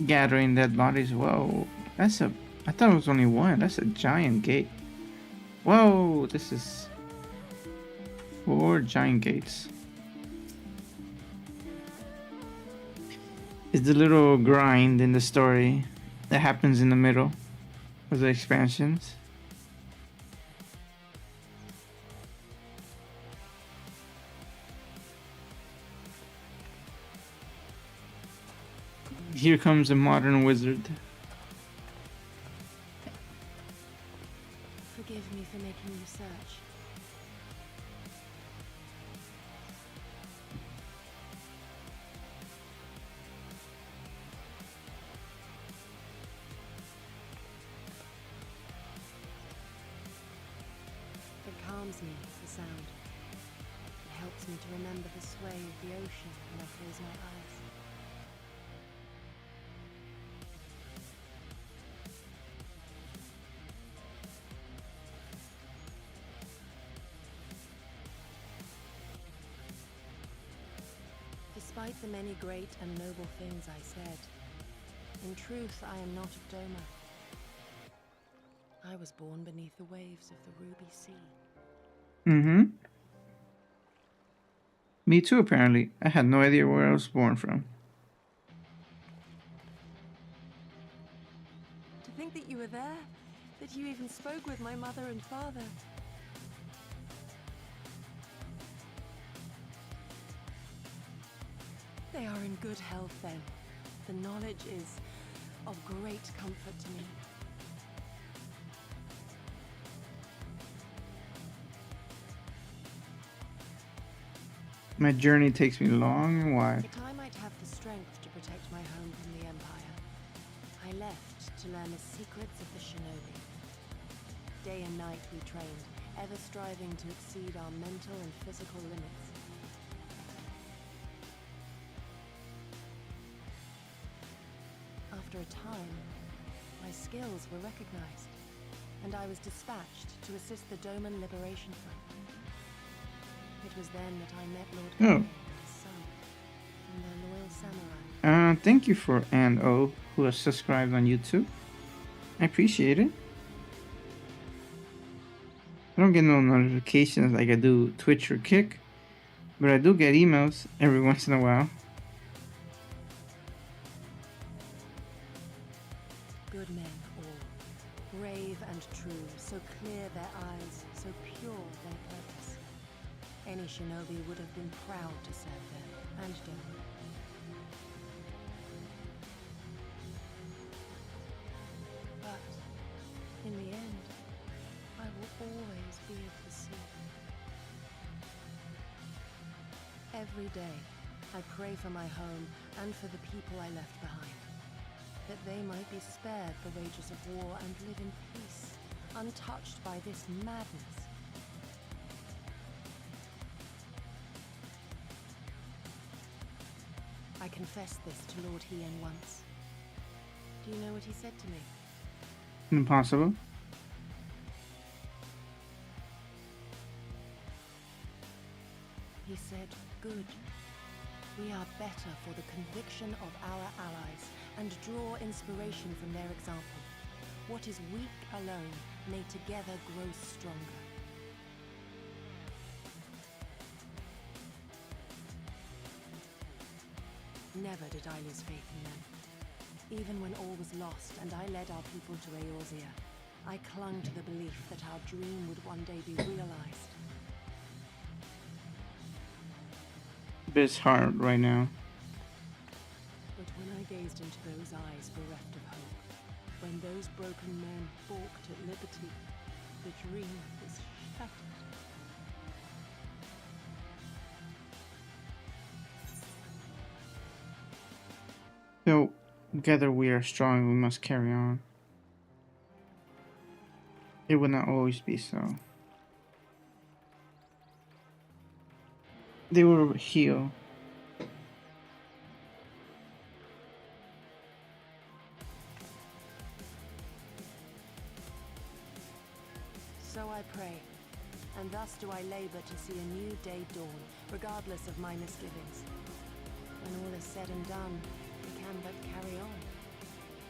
gathering dead bodies. Whoa. That's a... I thought it was only one. That's a giant gate. Whoa. This is... 4 giant gates. It's the little grind in the story that happens in the middle of the expansions. Here comes a modern wizard. Forgive me for making you search. It calms me, the sound. It helps me to remember the sway of the ocean when I close my eyes. Despite the many great and noble things I said, in truth I am not of Doma. I was born beneath the waves of the Ruby Sea. Mm-hmm. Me too, apparently. I had no idea where I was born from. To think that you were there, that you even spoke with my mother and father. They are in good health then. The knowledge is of great comfort to me. My journey takes me long and wide. That I might have the strength to protect my home from the Empire, I left to learn the secrets of the shinobi. Day and night we trained, ever striving to exceed our mental and physical limits. After a time, my skills were recognized, and I was dispatched to assist the Doman Liberation Front. It was then that I met Lord Kaien and his son, and their loyal samurai. Thank you for &O who has subscribed on YouTube. I appreciate it. I don't get no notifications like I do Twitch or Kick, but I do get emails every once in a while. Good men all, brave and true, so clear their eyes, so pure their purpose. Any shinobi would have been proud to serve them, and Doma. But, in the end, I will always be of the sea. Every day, I pray for my home and for the people I left behind, that they might be spared the wages of war and live in peace, untouched by this madness. I confessed this to Lord Hien once. Do you know what he said to me? Impossible. He said, "Good. We are better for the conviction of our allies, and draw inspiration from their example. What is weak alone may together grow stronger." Never did I lose faith in them. Even when all was lost and I led our people to Eorzea, I clung to the belief that our dream would one day be realized. It's hard right now. But when I gazed into those eyes bereft of hope. When those broken men balked at liberty, the dream was shattered. So, together we are strong, we must carry on. It will not always be so. They will heal. So I pray, and thus do I labor to see a new day dawn, regardless of my misgivings. When all is said and done, we can but carry on,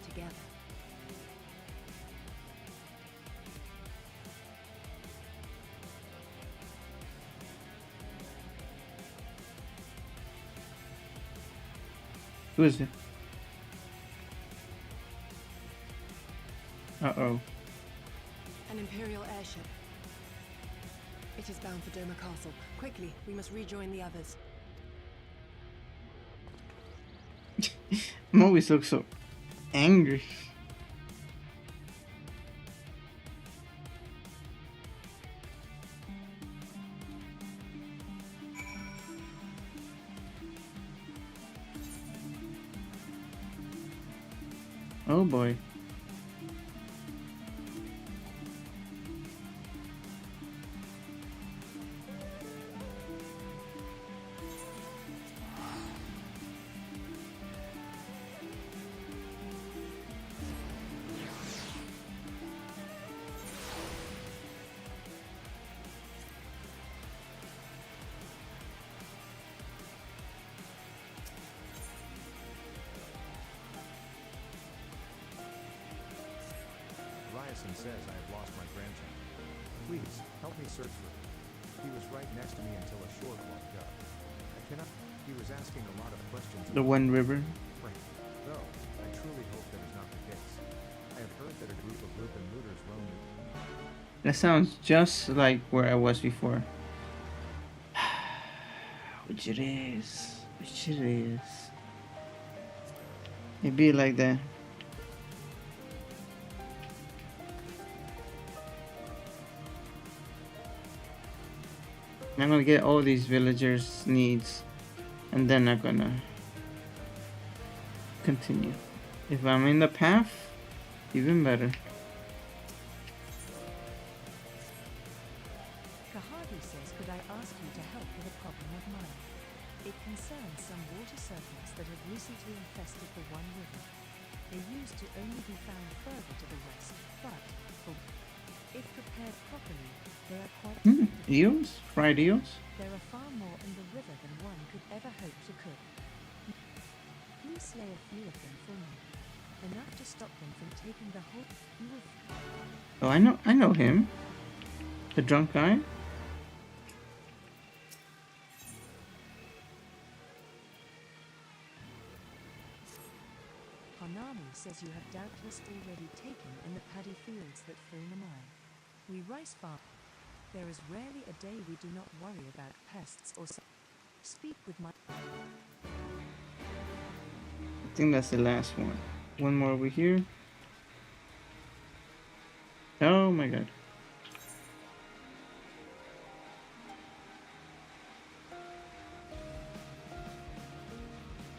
together. Who is it? Uh-oh. An imperial airship. It is bound for Doma Castle. Quickly, we must rejoin the others. I'm always look so angry. Oh boy. Ryerson says I have lost my grandchild. Please, help me search for him. He was right next to me until a short while ago. I cannot... He was asking a lot of questions... The One River. Frank. Though, I truly hope that is not the case. I have heard that a group of Lupin looters roam the... That sounds just like where I was before. Which it is. Which it is. It be like that. I'm gonna get all these villagers' needs, and then I'm gonna continue. If I'm in the path, even better. Kahadi says, could I ask you to help with a problem of mine? It concerns some water serpents that have recently infested the One River. They used to only be found further to the west, but if prepared properly, they are quite... Eels? Fried eels? There are far more in the river than one could ever hope to cook. Please slay a few of them for me. Enough to stop them from taking the whole... You will... Oh, I know him. The drunk guy? Hanami says you have doubtless already taken in the paddy fields that fill the mine. We rice farm. There is rarely a day we do not worry about pests or... Speak with my... I think that's the last one. One more over here. Oh my god.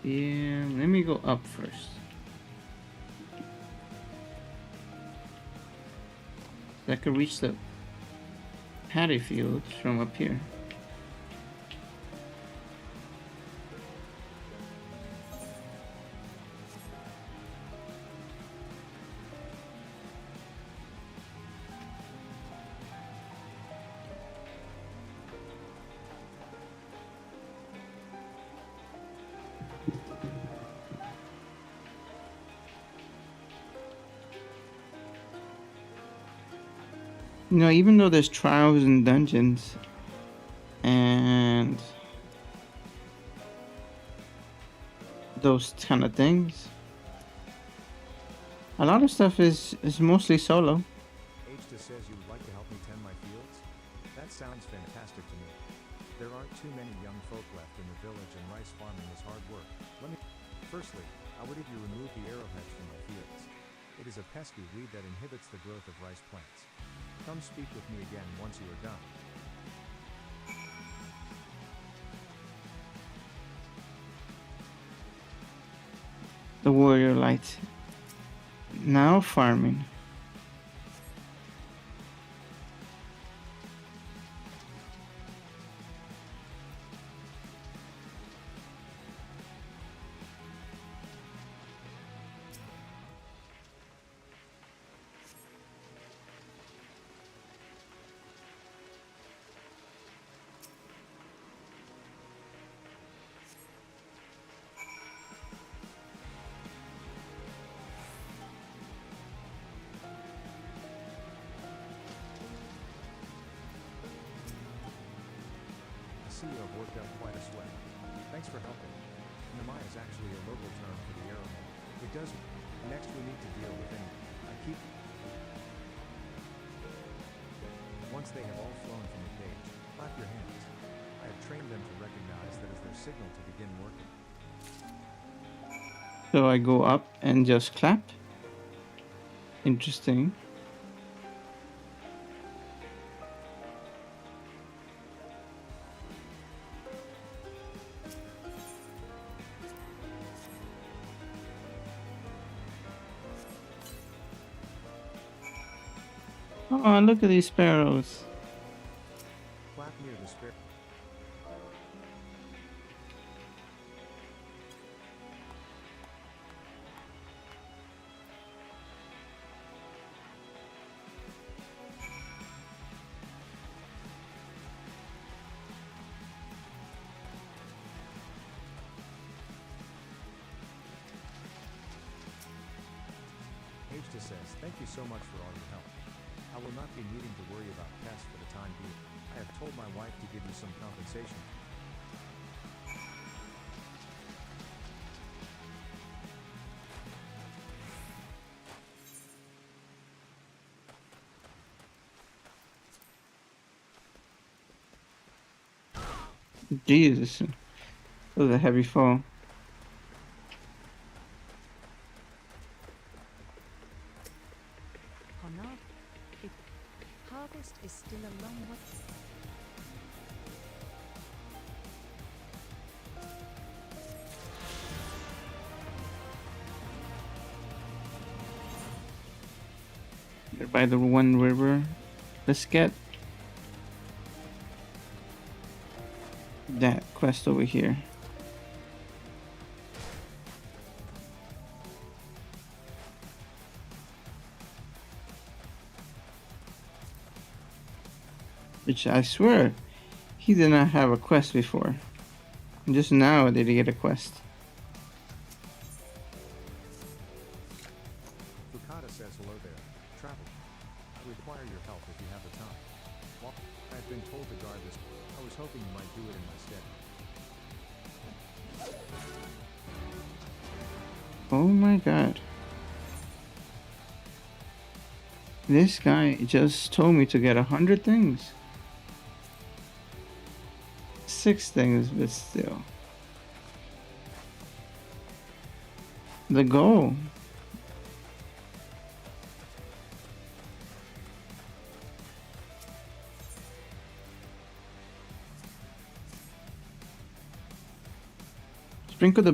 Yeah, let me go up first. I could reach the paddy fields from up here. You know, even though there's trials and dungeons and those kind of things, a lot of stuff is mostly solo. H says you would like to help me tend my fields? That sounds fantastic to me. There aren't too many young folk left in the village and rice farming is hard work. Firstly, How would you remove the arrowheads from my fields? It is a pesky weed that inhibits the growth of rice plants. Come speak with me again once you are done. The warrior light. Now farming. I see you have worked up quite a sweat. Thanks for helping. Namai is actually a local term for the arrowhead. It does. Next we need to deal with any. I keep. Once they have all flown from the cage, clap your hands. I have trained them to recognize that as their signal to begin working. So I go up and just clap. Interesting. Oh, look at these sparrows. Clap near the sparrow. Hagesta says, thank you so much for all your help. I will not be needing to worry about pests for the time being. I have told my wife to give you some compensation. Jesus. That was a heavy fall. Honor, if harvest is still a long way. They're by the one river. Let's get that quest over here. Which I swear, he did not have a quest before. Just now did he get a quest. Fukada says hello there. Travel. I require your help if you have the time. Well, I have been told to guard this. I was hoping you might do it in my stead. Oh my god. This guy just told me to get 100 things. 6 things, but still. The goal. Sprinkle the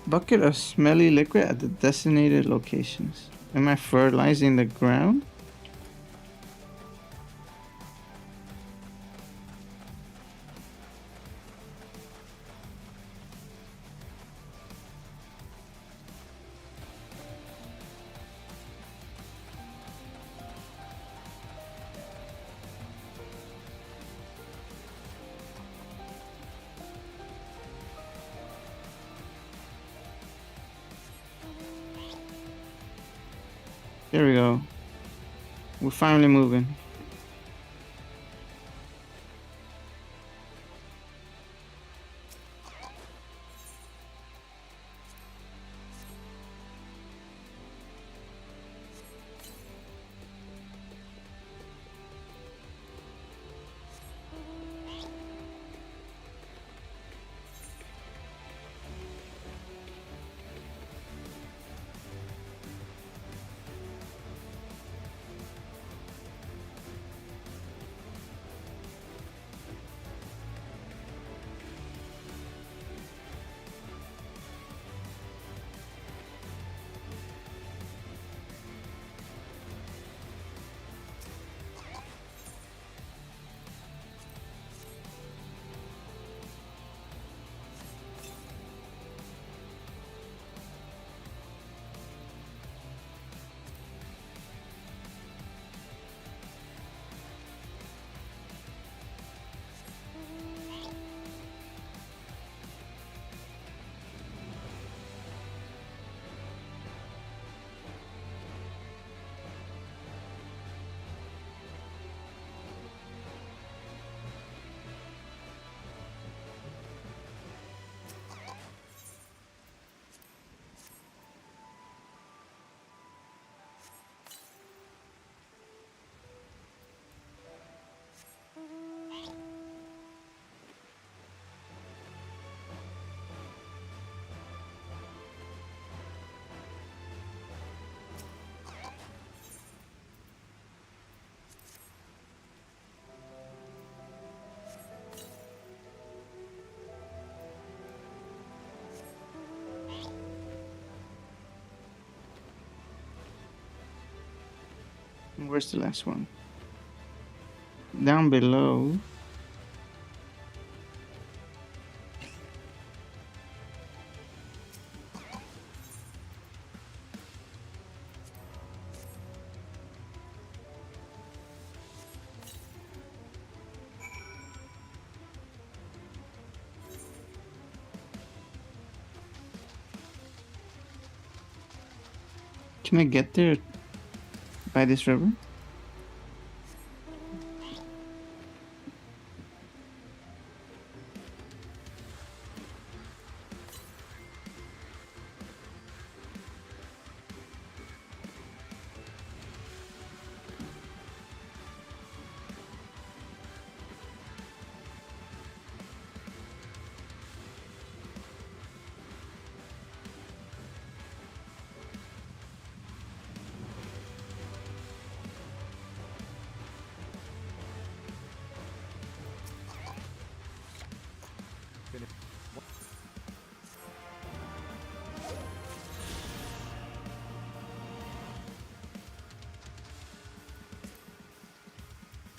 bucket of smelly liquid at the designated locations. Am I fertilizing the ground? There we go. We're finally moving. Where's the last one? Down below. Can I get there by this river?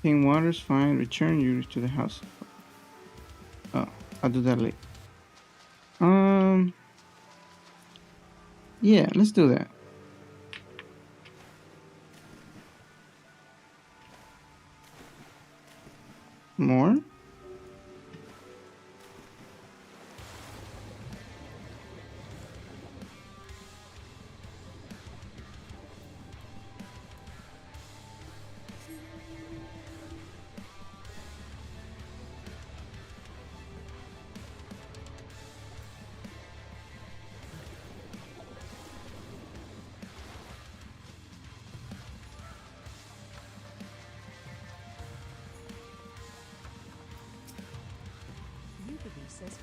Clean water's fine. Return you to the house. Oh, I'll do that later. Yeah, let's do that. More? Says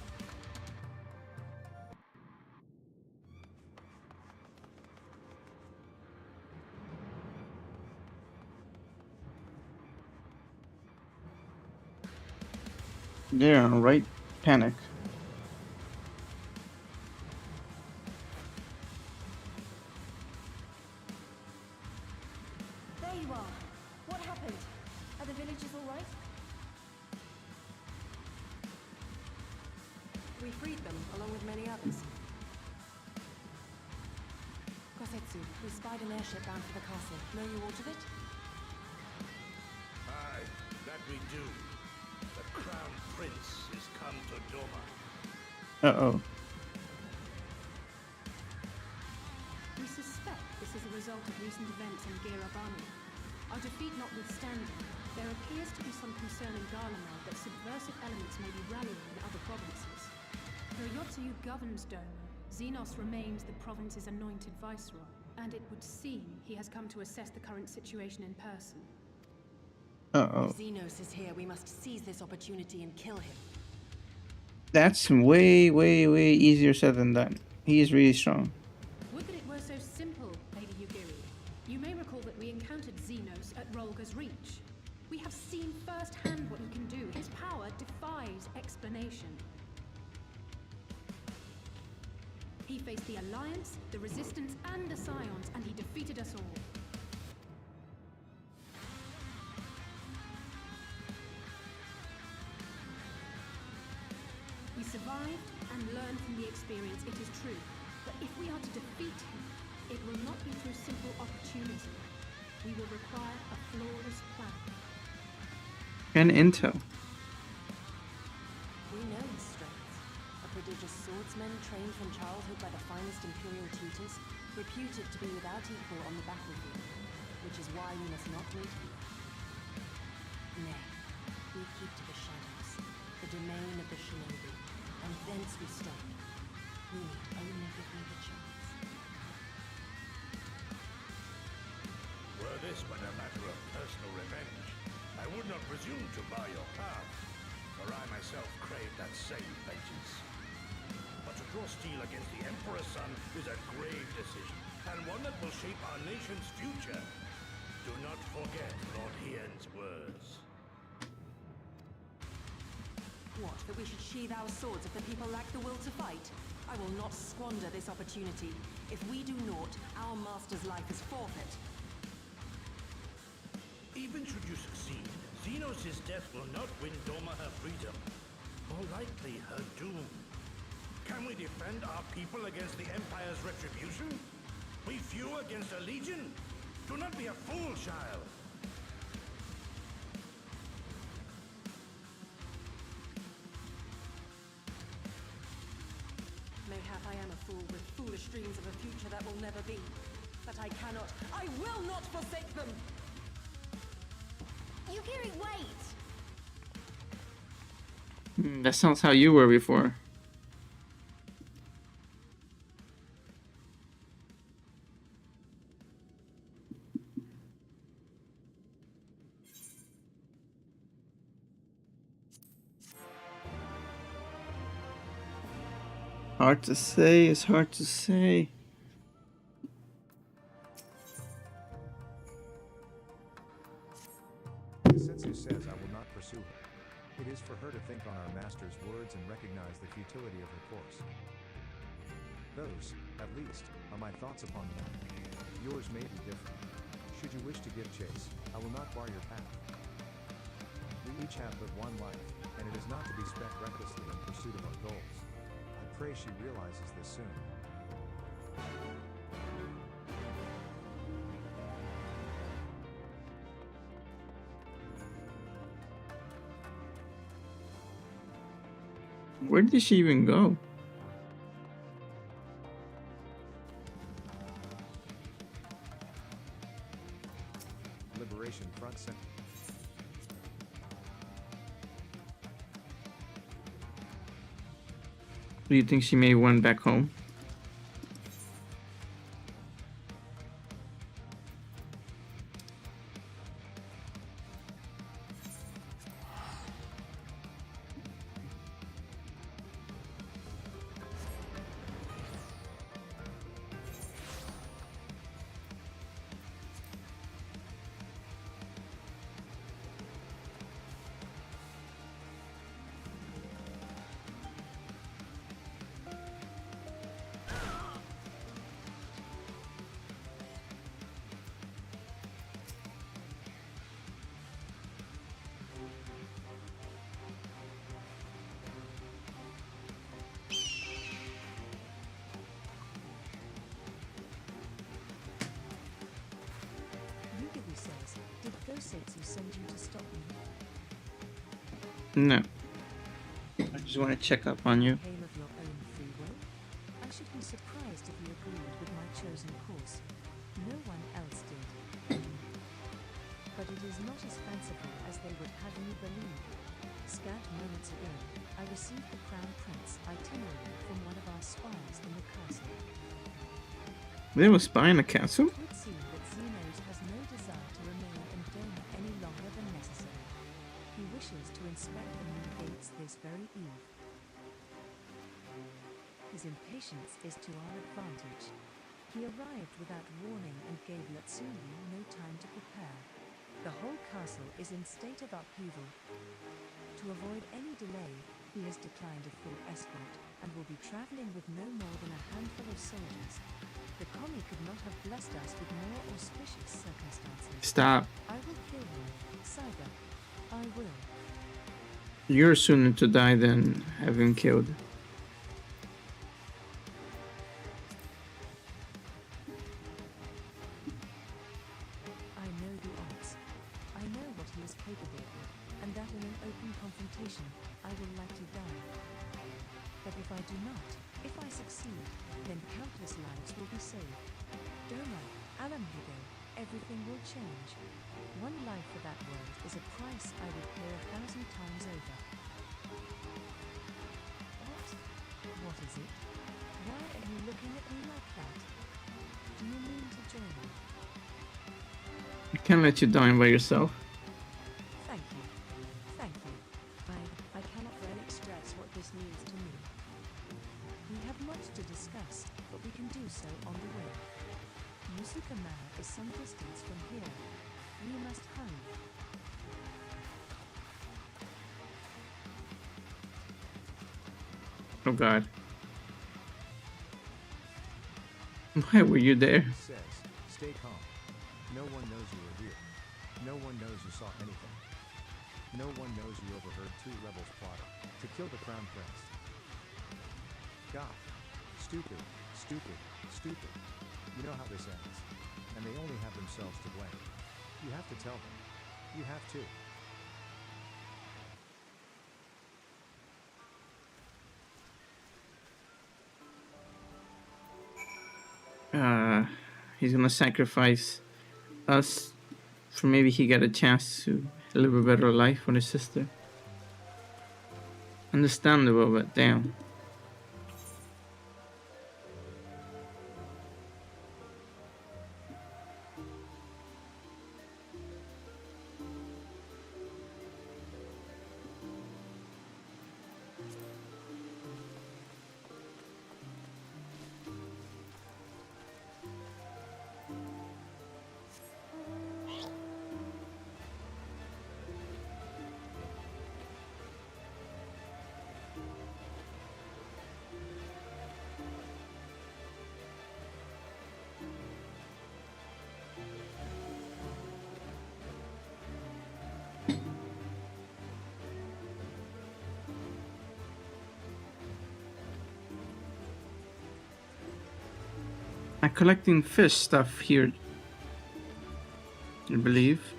They're on right panic. There you are. What happened? Are the villagers all right? We freed them, along with many others. Kosetsu, we spied an airship bound for the castle. Know you aught of it? Aye, that we do. The Crown Prince is come to Doma. Uh-oh. We suspect this is a result of recent events in Girabani. Our defeat notwithstanding, there appears to be some concern in Garlemald that subversive elements may be rallying in other provinces. Though Yotsuyu governs Doma, Xenos remains the province's anointed viceroy, and it would seem he has come to assess the current situation in person. Uh-oh. If Xenos is here, we must seize this opportunity and kill him. That's way, way, way easier said than done. He is really strong. Would that it were so simple, Lady Yugiri. You may recall that we encountered Xenos at Rolga's Reach. We have seen firsthand what he can do. His power defies explanation. He faced the Alliance, the Resistance, and the Scions, and he defeated us all. We survived and learned from the experience, it is true. But if we are to defeat him, it will not be through simple opportunity. We will require a flawless plan. And intel. We know his strengths. A prodigious swordsman trained from childhood by the finest imperial tutors, reputed to be without equal on the battlefield, which is why we must not meet him. Nay, we keep to the shadows, the domain of the shinobi, and thence we strike. We need only give me the chance. Were this but a matter of personal revenge, I would not presume to bar your path, for I myself crave that same vengeance. But to draw steel against the Emperor's son is a grave decision, and one that will shape our nation's future. Do not forget Lord Hien's words. What, that we should sheathe our swords if the people lack the will to fight? I will not squander this opportunity. If we do naught, our master's life is forfeit. even should you succeed, Xenos' death will not win Doma her freedom. More likely, her doom. Can we defend our people against the Empire's retribution? We few against a legion? Do not be a fool, child. Mayhap I am a fool with foolish dreams of a future that will never be. But I cannot, I will not forsake them! Yugiri, wait! That sounds how you were before. Hard to say, it's hard to say. Setsu says I will not pursue her. It is for her to think on our master's words and recognize the futility of her course. Those, at least, are my thoughts upon the matter. Yours may be different. Should you wish to give chase, I will not bar your path. We each have but one life, and it is not to be spent recklessly in pursuit of our goals. I pray she realizes this soon. Where did she even go? Liberation front center. Do you think she may went back home? Yugiri says, did Gosetsu send you to stop me? No. I just want to check up on you. Came of your own free will? I should be surprised if you agreed with my chosen course. No one else did. But it is not as fanciful as they would have you believe. Scant moments ago, I received the Crown Prince itinerary from one of our spies in the castle. They were spying a castle? It would seem that Xenos has no desire to remain in Doma any longer than necessary. He wishes to inspect the new gates this very eve. His impatience is to our advantage. He arrived without warning and gave Latsumi no time to prepare. The whole castle is in state of upheaval. To avoid any delay, he has declined a full escort and will be traveling with no more than a handful of soldiers. The commie could not have blessed us with more auspicious circumstances. Stop. I will kill you, Saiga. I will. You're sooner to die than have him killed. I know the odds. I know what he is capable of, and that in an open confrontation, I will likely die. But if I do not, if I succeed, then countless lives will be saved. Doma, Alamhigo, everything will change. One life for that world is a price I would pay 1,000 times over. What? What is it? Why are you looking at me like that? Do you mean to join me? I can't let you die by yourself. Thank you. Thank you. I cannot well express what this means to me. We have much to discuss, but we can do so on the way. Musukama is some distance from here. We must hurry. Oh god. Why were you there? Says, stay calm. No one knows you are here. No one knows saw anything. No one knows you overheard 2 rebels plotting to kill the Crown Prince. God. Stupid, stupid, stupid. You know how this ends. And they only have themselves to blame. You have to tell them. You have to. He's gonna sacrifice us for maybe he get a chance to live a better life for his sister. Understandable, but damn. I'm collecting fish stuff here, I believe.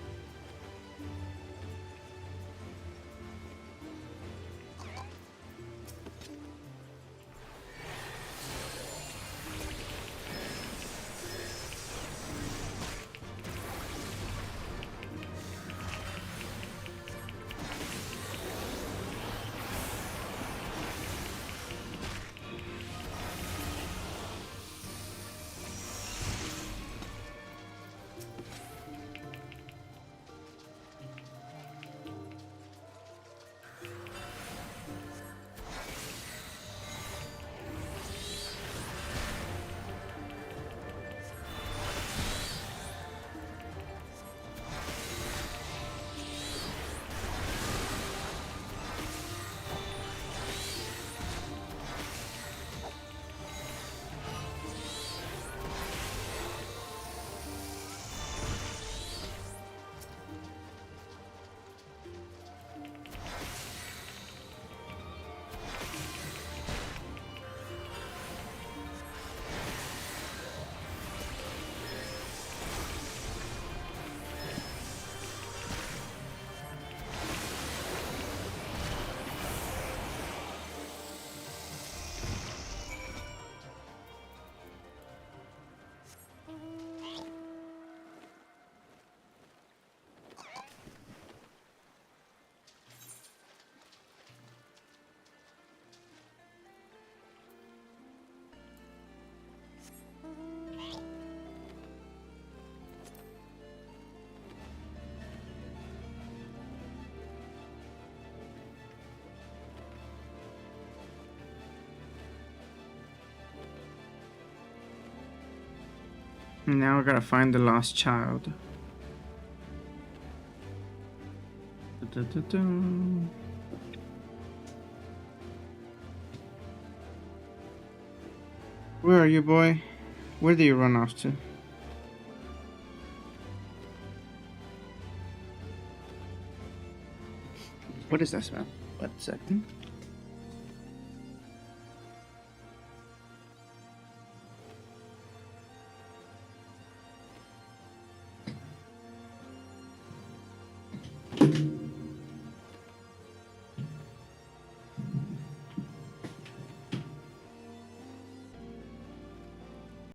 Now I gotta find the lost child. Da-da-da-da. Where are you, boy? Where do you run off to? What is that smell? 1 second.